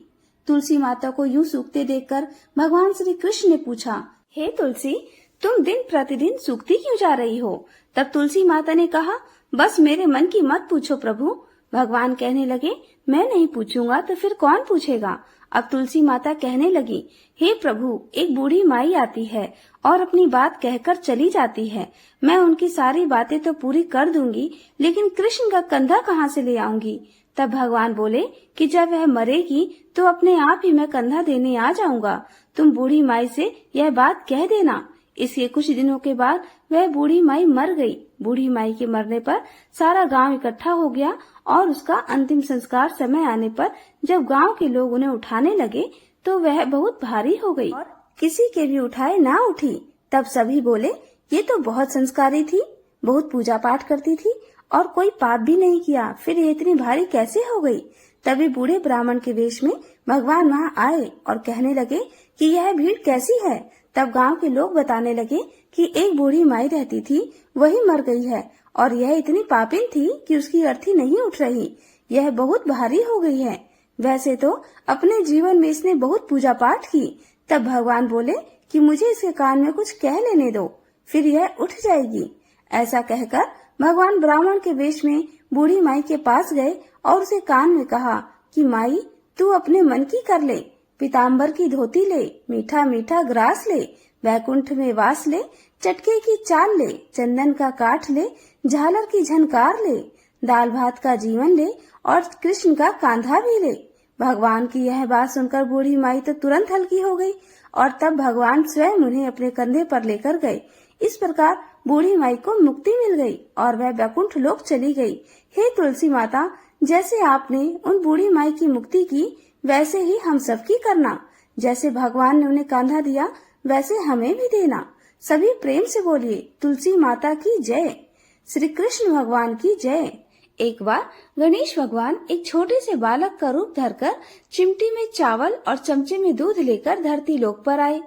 S1: तुलसी माता को यूं सूखते देखकर भगवान श्री कृष्ण ने पूछा, हे तुलसी, तुम दिन प्रतिदिन सूखती क्यों जा रही हो? तब तुलसी माता ने कहा, बस मेरे मन की मत पूछो प्रभु। भगवान कहने लगे, मैं नहीं पूछूंगा तो फिर कौन पूछेगा? अब तुलसी माता कहने लगी, हे प्रभु, एक बूढ़ी माई आती है और अपनी बात कहकर चली जाती है। मैं उनकी सारी बातें तो पूरी कर दूंगी, लेकिन कृष्ण का कंधा कहाँ से ले आऊंगी? तब भगवान बोले कि जब वह मरेगी तो अपने आप ही मैं कंधा देने आ जाऊंगा। तुम बूढ़ी माई से यह बात कह देना। इसके कुछ दिनों के बाद वह बूढ़ी माई मर गई। बूढ़ी माई के मरने पर सारा गांव इकट्ठा हो गया और उसका अंतिम संस्कार समय आने पर जब गांव के लोग उन्हें उठाने लगे तो वह बहुत भारी हो गई और किसी के भी उठाए ना उठी। तब सभी बोले, ये तो बहुत संस्कारी थी, बहुत पूजा पाठ करती थी और कोई पाप भी नहीं किया, फिर ये इतनी भारी कैसे हो गई? तभी बूढ़े ब्राह्मण के वेश में भगवान वहाँ आए और कहने लगे कि यह भीड़ कैसी है? तब गांव के लोग बताने लगे कि एक बूढ़ी माई रहती थी, वही मर गई है और यह इतनी पापिन थी कि उसकी अर्थी नहीं उठ रही। यह बहुत भारी हो गई है। वैसे तो अपने जीवन में इसने बहुत पूजा पाठ की। तब भगवान बोले कि मुझे इसके कान में कुछ कह लेने दो, फिर यह उठ जाएगी। ऐसा कहकर भगवान ब्राह्मण के वेश में बूढ़ी माई के पास गए और उसे कान में कहा कि माई, तू अपने मन की कर ले, पीताम्बर की धोती ले, मीठा मीठा ग्रास ले, वैकुंठ में वास ले, चटके की चाल ले, चंदन का काठ ले, झालर की झनकार ले, दाल भात का जीवन ले और कृष्ण का कांधा भी ले। भगवान की यह बात सुनकर बूढ़ी माई तो तुरंत हल्की हो गई और तब भगवान स्वयं उन्हें अपने कंधे पर लेकर गए। इस प्रकार बूढ़ी माई को मुक्ति मिल गई और वह वैकुंठ लोक चली गई। हे तुलसी माता, जैसे आपने उन बूढ़ी माई की मुक्ति की, वैसे ही हम सबकी करना। जैसे भगवान ने उन्हें कांधा दिया, वैसे हमें भी देना। सभी प्रेम से बोलिए, तुलसी माता की जय, श्री कृष्ण भगवान की जय। एक बार गणेश भगवान एक छोटे से बालक का रूप धरकर चिमटी में चावल और चमचे में दूध लेकर धरती लोक पर आए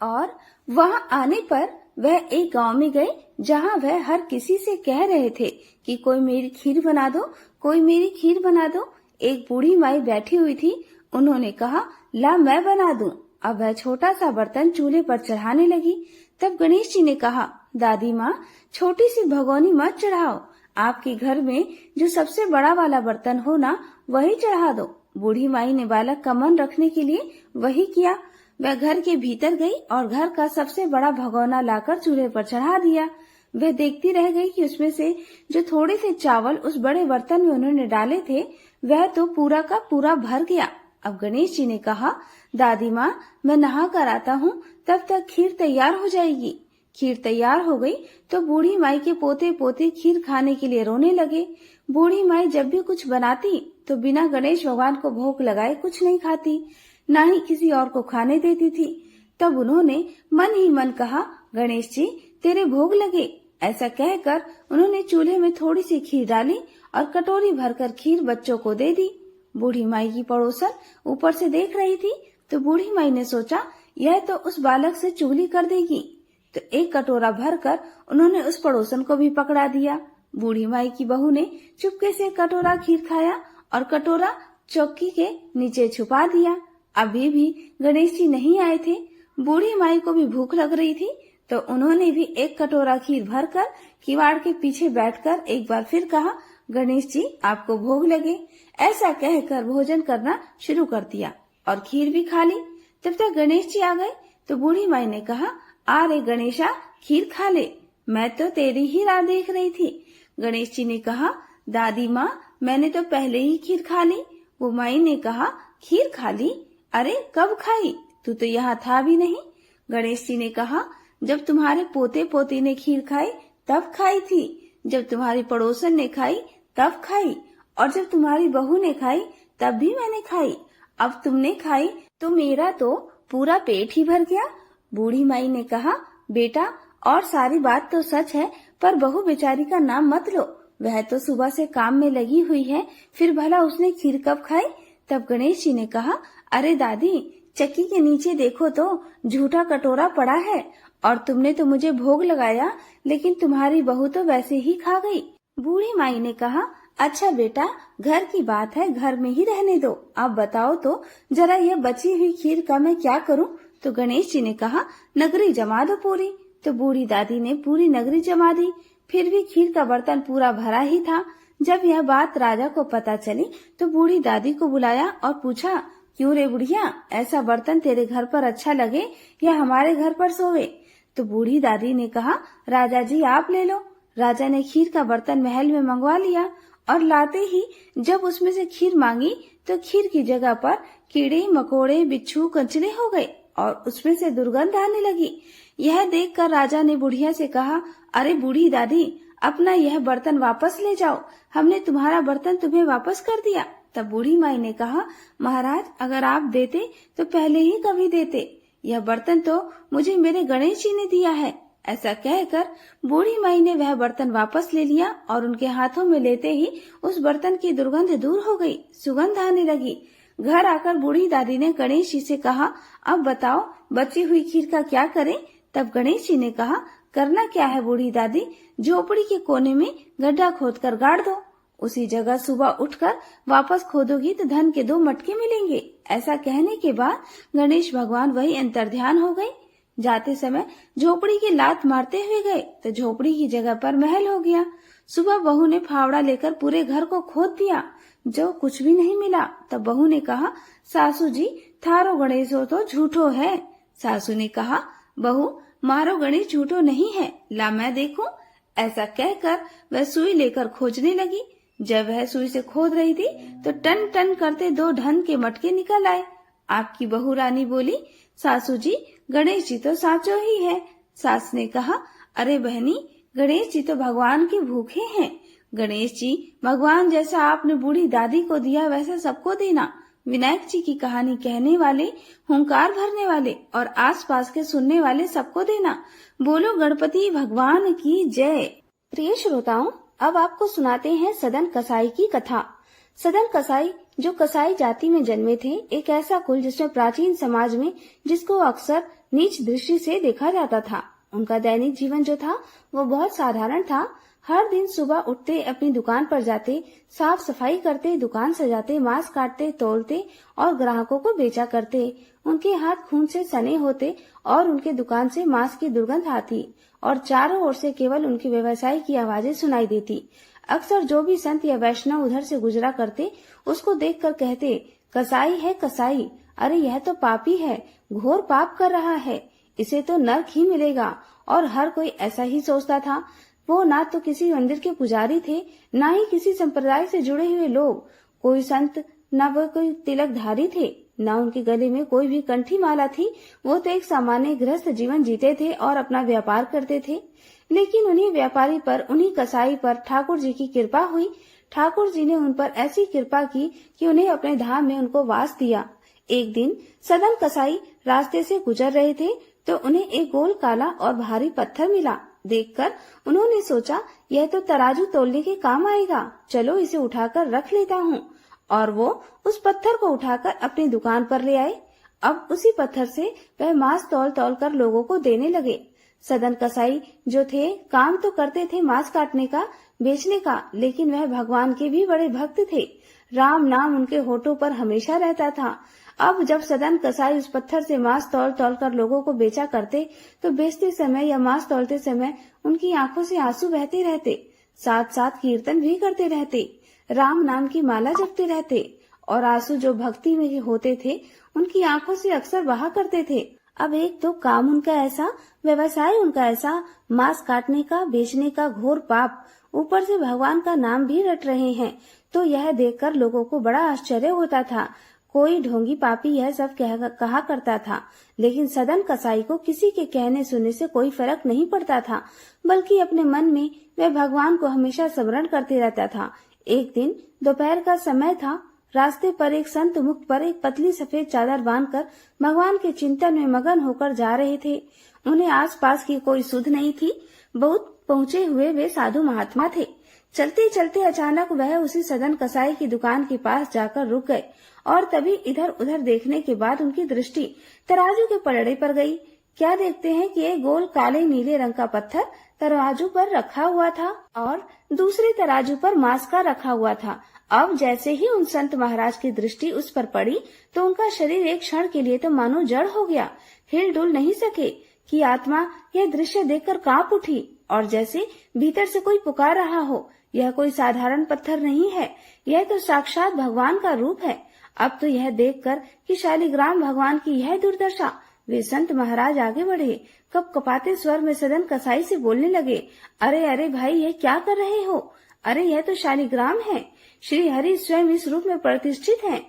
S1: और वहां आने पर वह एक गांव में गए जहां वह हर किसी से कह रहे थे कि कोई मेरी खीर बना दो, कोई मेरी खीर बना दो। एक बूढ़ी माई बैठी हुई थी। उन्होंने कहा, ला मैं बना दूं। अब वह छोटा सा बर्तन चूल्हे पर चढ़ाने लगी। तब गणेश जी ने कहा, दादी माँ, छोटी सी भगोनी मत चढ़ाओ, आपके घर में जो सबसे बड़ा वाला बर्तन हो ना, वही चढ़ा दो। बूढ़ी माई ने बालक का मन रखने के लिए वही किया। वह घर के भीतर गई और घर का सबसे बड़ा भगोना लाकर चूल्हे पर चढ़ा दिया। वह देखती रह गई कि उसमें से जो थोड़े से चावल उस बड़े बर्तन में उन्होंने डाले थे, वह तो पूरा का पूरा भर गया। अब गणेश जी ने कहा, दादी माँ, मैं नहा कर आता हूँ, तब तक खीर तैयार हो जाएगी। खीर तैयार हो गई तो बूढ़ी माई के पोते पोते खीर खाने के लिए रोने लगे। बूढ़ी माई जब भी कुछ बनाती तो बिना गणेश भगवान को भोग लगाए कुछ नहीं खाती, न ही किसी और को खाने देती थी। तब उन्होंने मन ही मन कहा, गणेश जी, तेरे भोग लगे। ऐसा कहकर उन्होंने चूल्हे में थोड़ी सी खीर डाली और कटोरी भरकर खीर बच्चों को दे दी। बूढ़ी माई की पड़ोसन ऊपर से देख रही थी तो बूढ़ी माई ने सोचा, यह तो उस बालक से चुगली कर देगी। तो एक कटोरा भरकर उन्होंने उस पड़ोसन को भी पकड़ा दिया। बूढ़ी माई की बहू ने चुपके से कटोरा खीर खाया और कटोरा चौकी के नीचे छुपा दिया। अभी भी गणेश जी नहीं आए थे। बूढ़ी माई को भी भूख लग रही थी तो उन्होंने भी एक कटोरा खीर भरकर किवाड़ के पीछे बैठकर एक बार फिर कहा, गणेश जी, आपको भोग लगे। ऐसा कहकर भोजन करना शुरू कर दिया और खीर भी खा ली। तब तक गणेश जी आ गए तो बूढ़ी माई ने कहा, आ रे गणेशा, खीर खा ले, मैं तो तेरी ही राह देख रही थी। गणेश जी ने कहा, दादी माँ, मैंने तो पहले ही खीर खा ली। वो माई ने कहा, खीर खा ली? अरे कब खाई? तू तो यहाँ था भी नहीं। गणेश जी ने कहा, जब तुम्हारे पोते पोती ने खीर खाई तब खाई थी, जब तुम्हारी पड़ोसन ने खाई तब खाई, और जब तुम्हारी बहू ने खाई तब भी मैंने खाई। अब तुमने खाई तो मेरा तो पूरा पेट ही भर गया। बूढ़ी माई ने कहा, बेटा, और सारी बात तो सच है, पर बहू बेचारी का नाम मत लो। वह तो सुबह से काम में लगी हुई है, फिर भला उसने खीर कब खाई? तब गणेश जी ने कहा, अरे दादी, चक्की के नीचे देखो तो झूठा कटोरा पड़ा है, और तुमने तो मुझे भोग लगाया, लेकिन तुम्हारी बहू तो वैसे ही खा गई। बूढ़ी माई ने कहा, अच्छा बेटा, घर की बात है, घर में ही रहने दो। अब बताओ तो जरा यह बची हुई खीर का मैं क्या करूं? तो गणेश जी ने कहा, नगरी जमा दो पूरी। तो बूढ़ी दादी ने पूरी नगरी जमा दी। फिर भी खीर का बर्तन पूरा भरा ही था। जब यह बात राजा को पता चली तो बूढ़ी दादी को बुलाया और पूछा, क्यों रे बुढ़िया, ऐसा बर्तन तेरे घर पर अच्छा लगे या हमारे घर पर सोवे? तो बूढ़ी दादी ने कहा, राजा जी, आप ले लो। राजा ने खीर का बर्तन महल में मंगवा लिया और लाते ही जब उसमें से खीर मांगी तो खीर की जगह पर कीड़े मकोड़े बिच्छू कंचले हो गए और उसमें से दुर्गंध आने लगी। यह देखकर राजा ने बुढ़िया से कहा, अरे बूढ़ी दादी, अपना यह बर्तन वापस ले जाओ, हमने तुम्हारा बर्तन तुम्हें वापस कर दिया। तब बूढ़ी माई ने कहा, महाराज, अगर आप देते तो पहले ही कभी देते, यह बर्तन तो मुझे मेरे गणेश जी ने दिया है। ऐसा कहकर बूढ़ी माई ने वह बर्तन वापस ले लिया और उनके हाथों में लेते ही उस बर्तन की दुर्गंध दूर हो गई, सुगंध आने लगी। घर आकर बूढ़ी दादी ने गणेश जी से कहा, अब बताओ बची हुई खीर का क्या करें? तब गणेश जी ने कहा, करना क्या है बूढ़ी दादी, झोपड़ी के कोने में गड्ढा खोदकर गाड़ दो। उसी जगह सुबह उठकर वापस खोदोगी तो धन के 2 मटके मिलेंगे। ऐसा कहने के बाद गणेश भगवान वही अंतर्ध्यान हो गए। जाते समय झोपड़ी की लात मारते हुए गए तो झोपड़ी की जगह पर महल हो गया। सुबह बहू ने फावड़ा लेकर पूरे घर को खोद दिया, जो कुछ भी नहीं मिला। तब बहू ने कहा, सासू जी, थारो गणेश हो तो झूठो है। सासू ने कहा, बहू, मारो गणेश झूठो नहीं है, ला मैं देखूं। ऐसा कहकर वह सुई लेकर खोजने लगी। जब वह सुई से खोद रही थी तो टन टन करते 2 धन के मटके निकल आए। आपकी बहू रानी बोली, सासू जी, गणेश जी तो साचो ही है। सास ने कहा, अरे बहनी, गणेश जी तो भगवान के भूखे हैं। गणेश जी भगवान जैसा आपने बूढ़ी दादी को दिया वैसा सबको देना। विनायक जी की कहानी कहने वाले, हुंकार भरने वाले और आसपास के सुनने वाले सबको देना। बोलो गणपति भगवान की जय। प्रिय श्रोताओं, अब आपको सुनाते हैं सदन कसाई की कथा। सदन कसाई, जो कसाई जाति में जन्मे थे, एक ऐसा कुल जिसमें प्राचीन समाज में जिसको अक्सर नीच दृष्टि से देखा जाता था। उनका दैनिक जीवन जो था वो बहुत साधारण था। हर दिन सुबह उठते अपनी दुकान पर जाते, साफ सफाई करते, दुकान सजाते, मांस काटते, तौलते और ग्राहकों को बेचा करते। उनके हाथ खून से सने होते और उनके दुकान से मांस की दुर्गंध आती और चारों ओर से केवल उनके व्यवसाय की आवाजें सुनाई देती। अक्सर जो भी संत या वैष्णव उधर से गुजरा करते उसको देखकर कहते, कसाई है कसाई, अरे यह तो पापी है, घोर पाप कर रहा है, इसे तो नर्क ही मिलेगा। और हर कोई ऐसा ही सोचता था। वो ना तो किसी मंदिर के पुजारी थे, ना ही किसी संप्रदाय से जुड़े हुए लोग। कोई संत न वो कोई तिलकधारी थे, न उनके गले में कोई भी कंठी माला थी। वो तो एक सामान्य गृहस्थ जीवन जीते थे और अपना व्यापार करते थे। लेकिन उन्हीं व्यापारी पर, उन्हीं कसाई पर ठाकुर जी की कृपा हुई। ठाकुर जी ने उन पर ऐसी कृपा की कि उन्हें अपने धाम में उनको वास दिया। एक दिन सदन कसाई रास्ते से गुजर रहे थे तो उन्हें एक गोल काला और भारी पत्थर मिला। देखकर उन्होंने सोचा, यह तो तराजू तोलने के काम आएगा, चलो इसे उठाकर रख लेता हूँ। और वो उस पत्थर को उठाकर अपनी दुकान पर ले आए। अब उसी पत्थर से वह मांस तौल तौल कर लोगों को देने लगे। सदन कसाई जो थे, काम तो करते थे मांस काटने का, बेचने का, लेकिन वह भगवान के भी बड़े भक्त थे। राम नाम उनके होठों पर हमेशा रहता था। अब जब सदन कसाई उस पत्थर से मांस तौल तौल कर लोगों को बेचा करते तो बेचते समय या मांस तौलते समय उनकी आंखों से आंसू बहते रहते। साथ साथ कीर्तन भी करते रहते, राम नाम की माला जपते रहते और आंसू जो भक्ति में होते थे उनकी आंखों से अक्सर बहा करते थे। अब एक तो काम उनका ऐसा, व्यवसाय उनका ऐसा, मांस काटने का, बेचने का घोर पाप, ऊपर से भगवान का नाम भी रट रहे हैं। तो यह देखकर लोगों को बड़ा आश्चर्य होता था। कोई ढोंगी पापी यह सब कहा करता था, लेकिन सदन कसाई को किसी के कहने सुनने से कोई फर्क नहीं पड़ता था, बल्कि अपने मन में वह भगवान को हमेशा स्मरण करते रहता था। एक दिन दोपहर का समय था। रास्ते पर एक संत मुख पर एक पतली सफेद चादर बांधकर भगवान के चिंतन में मगन होकर जा रहे थे। उन्हें आसपास की कोई सुध नहीं थी। बहुत पहुंचे हुए वे साधु महात्मा थे। चलते चलते अचानक वह उसी सदन कसाई की दुकान के पास जाकर रुक गए और तभी इधर उधर देखने के बाद उनकी दृष्टि तराजू के पलड़े पर गई। क्या देखते हैं कि एक गोल काले नीले रंग का पत्थर तराजू पर रखा हुआ था और दूसरे तराजू पर मांस का रखा हुआ था। अब जैसे ही उन संत महाराज की दृष्टि उस पर पड़ी तो उनका शरीर एक क्षण के लिए तो मानो जड़ हो गया, हिल डुल नहीं सके कि आत्मा यह दृश्य देखकर कांप उठी और जैसे भीतर से कोई पुकार रहा हो। यह कोई साधारण पत्थर नहीं है, यह तो साक्षात भगवान का रूप है। अब तो यह देखकर कि शालिग्राम भगवान की यह दुर्दशा, वे संत महाराज आगे बढ़े, कप कपाते स्वर में सदन कसाई से बोलने लगे, अरे अरे भाई, ये क्या कर रहे हो? अरे यह तो शालिग्राम है, श्री हरि स्वयं इस रूप में प्रतिष्ठित हैं।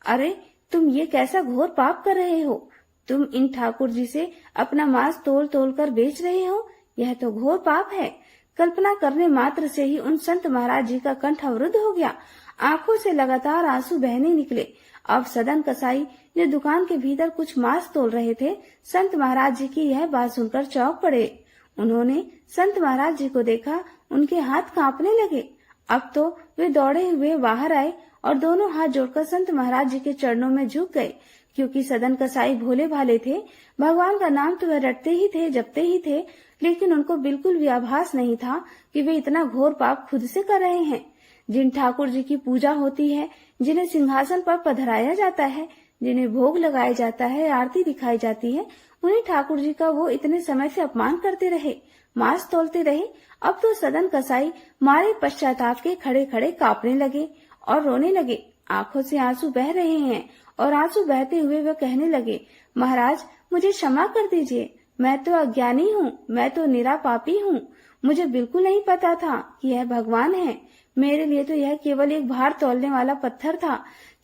S1: अरे तुम ये कैसा घोर पाप कर रहे हो? तुम इन ठाकुर जी से अपना मांस तोल तोल कर बेच रहे हो, यह तो घोर पाप है। कल्पना करने मात्र से ही उन संत महाराज जी का कंठ अवरुद्ध हो गया, आंखों से लगातार आंसू बहने निकले। अब सदन कसाई जो दुकान के भीतर कुछ मांस तोल रहे थे, संत महाराज जी की यह बात सुनकर चौंक पड़े। उन्होंने संत महाराज जी को देखा, उनके हाथ कांपने लगे। अब तो वे दौड़े हुए बाहर आए और दोनों हाथ जोड़कर संत महाराज जी के चरणों में झुक गए। क्योंकि सदन कसाई भोले भाले थे, भगवान का नाम तो वह रटते ही थे, जपते ही थे, लेकिन उनको बिल्कुल भी आभास नहीं था कि वे इतना घोर पाप खुद से कर रहे हैं। जिन ठाकुर जी की पूजा होती है, जिन्हें सिंहासन पर पधराया जाता है, जिन्हें भोग लगाया जाता है, आरती दिखाई जाती है, उन्हें ठाकुर जी का वो इतने समय से अपमान करते रहे, मांस तोलते रहे। अब तो सदन कसाई मारे पश्चाताप के खड़े खड़े कांपने लगे और रोने लगे। आंखों से आंसू बह रहे हैं और आंसू बहते हुए वह कहने लगे, महाराज मुझे क्षमा कर दीजिए, मैं तो अज्ञानी हूँ, मैं तो निरा पापी हूँ। मुझे बिल्कुल नहीं पता था कि यह भगवान है। मेरे लिए तो यह केवल एक भार तौलने वाला पत्थर था।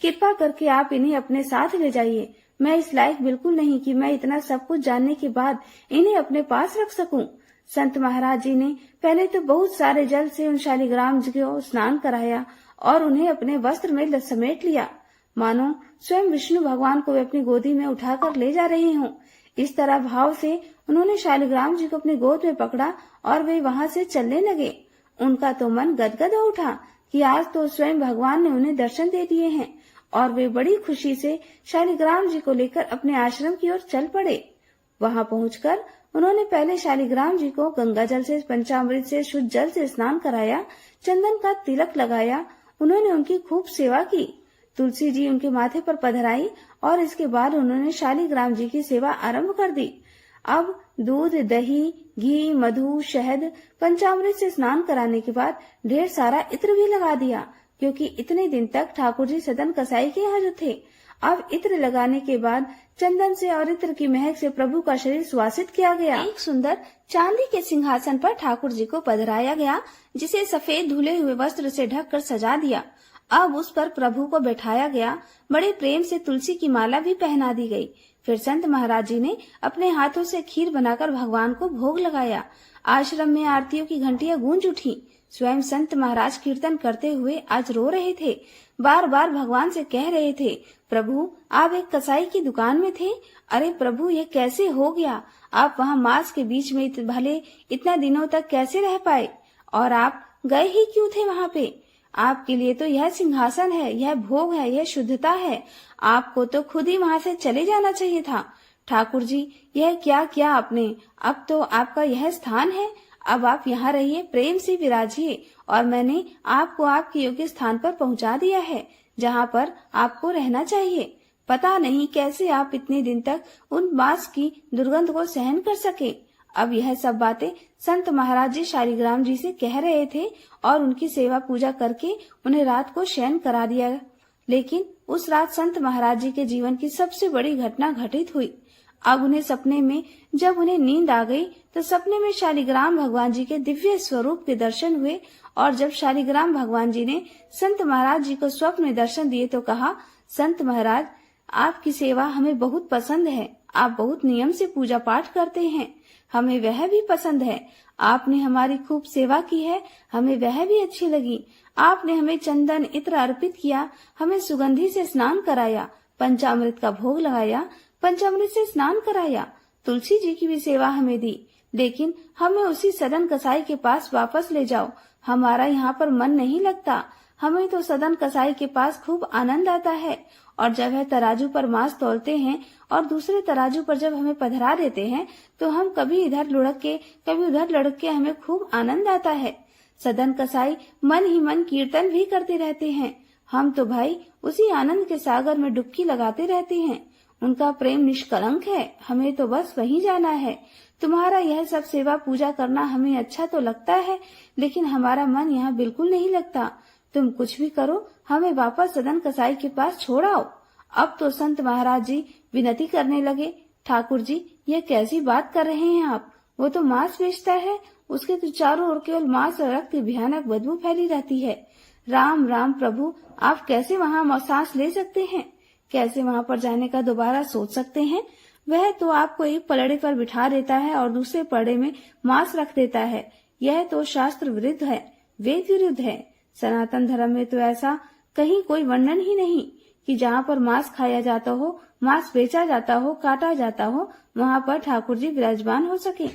S1: कृपा करके आप इन्हें अपने साथ ले जाइए। मैं इस लायक बिल्कुल नहीं कि मैं इतना सब कुछ जानने के बाद इन्हें अपने पास रख सकूं। संत महाराज जी ने पहले तो बहुत सारे जल से उन शालिग्राम जी को स्नान कराया और उन्हें अपने वस्त्र में समेट लिया, मानो स्वयं विष्णु भगवान को वे अपनी गोदी में उठाकर ले जा रहे हों। इस तरह भाव से उन्होंने शालिग्राम जी को अपनी गोद में पकड़ा और वे वहां से चलने लगे। उनका तो मन गदगद हो उठा कि आज तो स्वयं भगवान ने उन्हें दर्शन दे दिए हैं और वे बड़ी खुशी से शालिग्राम जी को लेकर अपने आश्रम की ओर चल पड़े। वहां पहुंचकर उन्होंने पहले शालिग्राम जी को गंगा जल से, पंचामृत से, शुद्ध जल से स्नान कराया, चंदन का तिलक लगाया। उन्होंने उनकी खूब सेवा की। तुलसी जी उनके माथे पर पधराई और इसके बाद उन्होंने शालिग्राम जी की सेवा आरंभ कर दी। अब दूध, दही, घी, मधु, शहद, पंचामृत से स्नान कराने के बाद ढेर सारा इत्र भी लगा दिया, क्योंकि इतने दिन तक ठाकुर जी सदन कसाई के यहाँ जो थे। अब इत्र लगाने के बाद चंदन से और इत्र की महक से प्रभु का शरीर सुवासित किया गया। एक सुंदर चांदी के सिंहासन पर ठाकुर जी को पधराया गया, जिसे सफेद धुले हुए वस्त्र से ढककर सजा दिया। अब उस पर प्रभु को बैठाया गया। बड़े प्रेम से तुलसी की माला भी पहना दी गई। फिर संत महाराज जी ने अपने हाथों से खीर बनाकर भगवान को भोग लगाया। आश्रम में आरतियों की घंटियां गूंज उठी। स्वयं संत महाराज कीर्तन करते हुए आज रो रहे थे। बार बार भगवान से कह रहे थे, प्रभु आप एक कसाई की दुकान में थे। अरे प्रभु, ये कैसे हो गया? आप वहाँ मांस के बीच में भले इतना दिनों तक कैसे रह पाए? और आप गए ही क्यों थे वहाँ पे? आपके लिए तो यह सिंहासन है, यह भोग है, यह शुद्धता है। आपको तो खुद ही वहाँ से चले जाना चाहिए था। ठाकुर जी, यह क्या किया आपने? अब तो आपका यह स्थान है। अब आप यहाँ रहिए, प्रेम से विराजिए, और मैंने आपको आपके योग्य स्थान पर पहुँचा दिया है, जहाँ पर आपको रहना चाहिए। पता नहीं कैसे आप इतने दिन तक उन मांस की दुर्गंध को सहन कर सके। अब यह सब बातें संत महाराज जी शालिग्राम जी से कह रहे थे और उनकी सेवा पूजा करके उन्हें रात को शयन करा दिया। लेकिन उस रात संत महाराज जी के जीवन की सबसे बड़ी घटना घटित हुई। अब उन्हें सपने में, जब उन्हें नींद आ गई, तो सपने में शालिग्राम भगवान जी के दिव्य स्वरूप के दर्शन हुए। और जब शालिग्राम भगवान जी ने संत महाराज जी को स्वप्न में दर्शन दिए तो कहा, संत महाराज, आपकी सेवा हमें बहुत पसंद है। आप बहुत नियम से पूजा पाठ करते हैं, हमें वह भी पसंद है। आपने हमारी खूब सेवा की है, हमें वह भी अच्छी लगी। आपने हमें चंदन इत्र अर्पित किया, हमें सुगंधि से स्नान कराया, पंचामृत का भोग लगाया, पंचामृत से स्नान कराया, तुलसी जी की भी सेवा हमें दी। लेकिन हमें उसी सदन कसाई के पास वापस ले जाओ, हमारा यहाँ पर मन नहीं लगता। हमें तो सदन कसाई के पास खूब आनंद आता है, और जब वह तराजू पर मांस तौलते हैं और दूसरे तराजू पर जब हमें पधरा देते हैं, तो हम कभी इधर लुढ़क के कभी उधर लुढ़क के हमें खूब आनंद आता है। सदन कसाई मन ही मन कीर्तन भी करते रहते हैं। हम तो भाई उसी आनंद के सागर में डुबकी लगाते रहते हैं। उनका प्रेम निष्कलंक है, हमें तो बस वहीं जाना है। तुम्हारा यह सब सेवा पूजा करना हमें अच्छा तो लगता है, लेकिन हमारा मन यहाँ बिल्कुल नहीं लगता। तुम कुछ भी करो, हमें वापस सदन कसाई के पास छोड़ आओ। अब तो संत महाराज जी विनती करने लगे, ठाकुर जी, यह कैसी बात कर रहे हैं आप? वो तो मांस बेचता है, उसके तो चारों ओर केवल मांस और रक्त की भयानक बदबू फैली रहती है। राम राम प्रभु, आप कैसे वहाँ सांस ले सकते हैं? कैसे वहाँ पर जाने का दोबारा सोच सकते हैं? वह तो आपको एक पलड़े पर बिठा देता है और दूसरे पलड़े में मांस रख देता है। यह तो शास्त्र विरुद्ध है, वेद विरुद्ध है। सनातन धर्म में तो ऐसा कहीं कोई वर्णन ही नहीं कि जहाँ पर मांस खाया जाता हो, मांस बेचा जाता हो, काटा जाता हो, वहाँ पर ठाकुर जी विराजमान हो सके।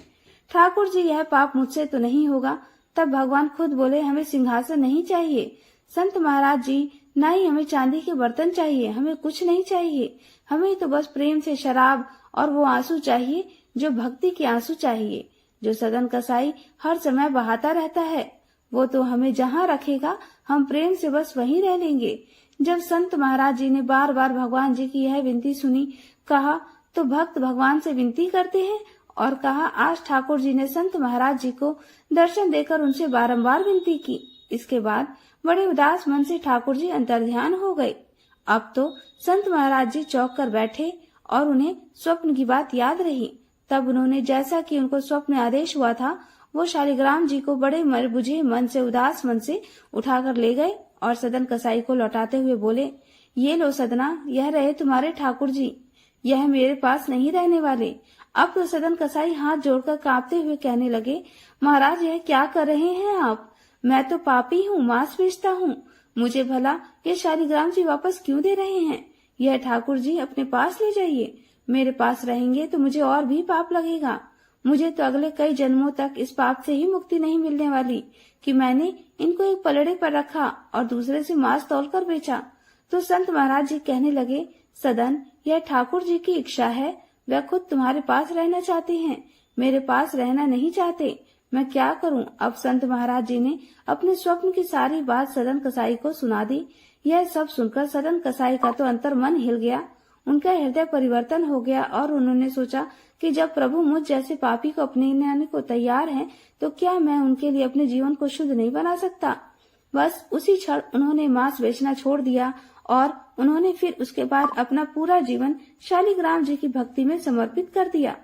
S1: ठाकुर जी, यह पाप मुझसे तो नहीं होगा। तब भगवान खुद बोले, हमें सिंहासन नहीं चाहिए। संत महाराज जी, न ही हमें चांदी के बर्तन चाहिए, हमें कुछ नहीं चाहिए। हमें तो बस प्रेम से शराब और वो आंसू चाहिए, जो भक्ति के आंसू चाहिए, जो सदन कसाई हर समय बहाता रहता है। वो तो हमें जहाँ रखेगा, हम प्रेम से बस वहीं रह लेंगे। जब संत महाराज जी ने बार बार भगवान जी की यह विनती सुनी, कहा तो भक्त भगवान से विनती करते हैं, और कहा आज ठाकुर जी ने संत महाराज जी को दर्शन देकर उनसे बारंबार विनती की। इसके बाद बड़े उदास मन से ठाकुर जी अंतर्ध्यान हो गए। अब तो संत महाराज जी चौंक कर बैठे और उन्हें स्वप्न की बात याद रही। तब उन्होंने जैसा कि उनको स्वप्न आदेश हुआ था, वो शालिग्राम जी को बड़े मरबुझे मन से, उदास मन से उठाकर ले गए और सदन कसाई को लौटाते हुए बोले, ये लो सदना, यह रहे तुम्हारे ठाकुर जी, यह मेरे पास नहीं रहने वाले। अब तो सदन कसाई हाथ जोड़कर कांपते हुए कहने लगे, महाराज यह क्या कर रहे हैं आप? मैं तो पापी हूँ, मांस बेचता हूँ। मुझे भला ये शालिग्राम जी वापस क्यों दे रहे हैं? यह ठाकुर जी अपने पास ले जाइए। मेरे पास रहेंगे तो मुझे और भी पाप लगेगा। मुझे तो अगले कई जन्मों तक इस पाप से ही मुक्ति नहीं मिलने वाली कि मैंने इनको एक पलड़े पर रखा और दूसरे से मांस तौलकर बेचा। तो संत महाराज जी कहने लगे, सदन, यह ठाकुर जी की इच्छा है, वह खुद तुम्हारे पास रहना चाहते हैं। मेरे पास रहना नहीं चाहते। मैं क्या करूं? अब संत महाराज जी ने अपने स्वप्न की सारी बात सदन कसाई को सुना दी। यह सब सुनकर सदन कसाई का तो अंतर मन हिल गया। उनका हृदय परिवर्तन हो गया और उन्होंने सोचा कि जब प्रभु मुझ जैसे पापी को अपनाने को तैयार हैं, तो क्या मैं उनके लिए अपने जीवन को शुद्ध नहीं बना सकता? बस उसी क्षण उन्होंने मांस बेचना छोड़ दिया और उन्होंने फिर उसके बाद अपना पूरा जीवन शालिग्राम जी की भक्ति में समर्पित कर दिया।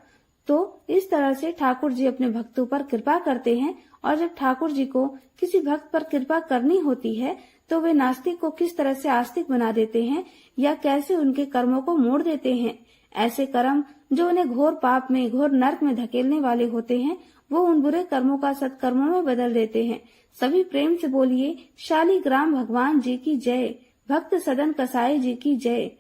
S1: तो इस तरह से ठाकुर जी अपने भक्तों पर कृपा करते हैं, और जब ठाकुर जी को किसी भक्त पर कृपा करनी होती है तो वे नास्तिक को किस तरह से आस्तिक बना देते हैं या कैसे उनके कर्मों को मोड़ देते हैं। ऐसे कर्म जो उन्हें घोर पाप में, घोर नरक में धकेलने वाले होते हैं, वो उन बुरे कर्मों का सत्कर्मों में बदल देते हैं। सभी प्रेम से बोलिए शालिग्राम भगवान जी की जय, भक्त सदन कसाई जी की जय।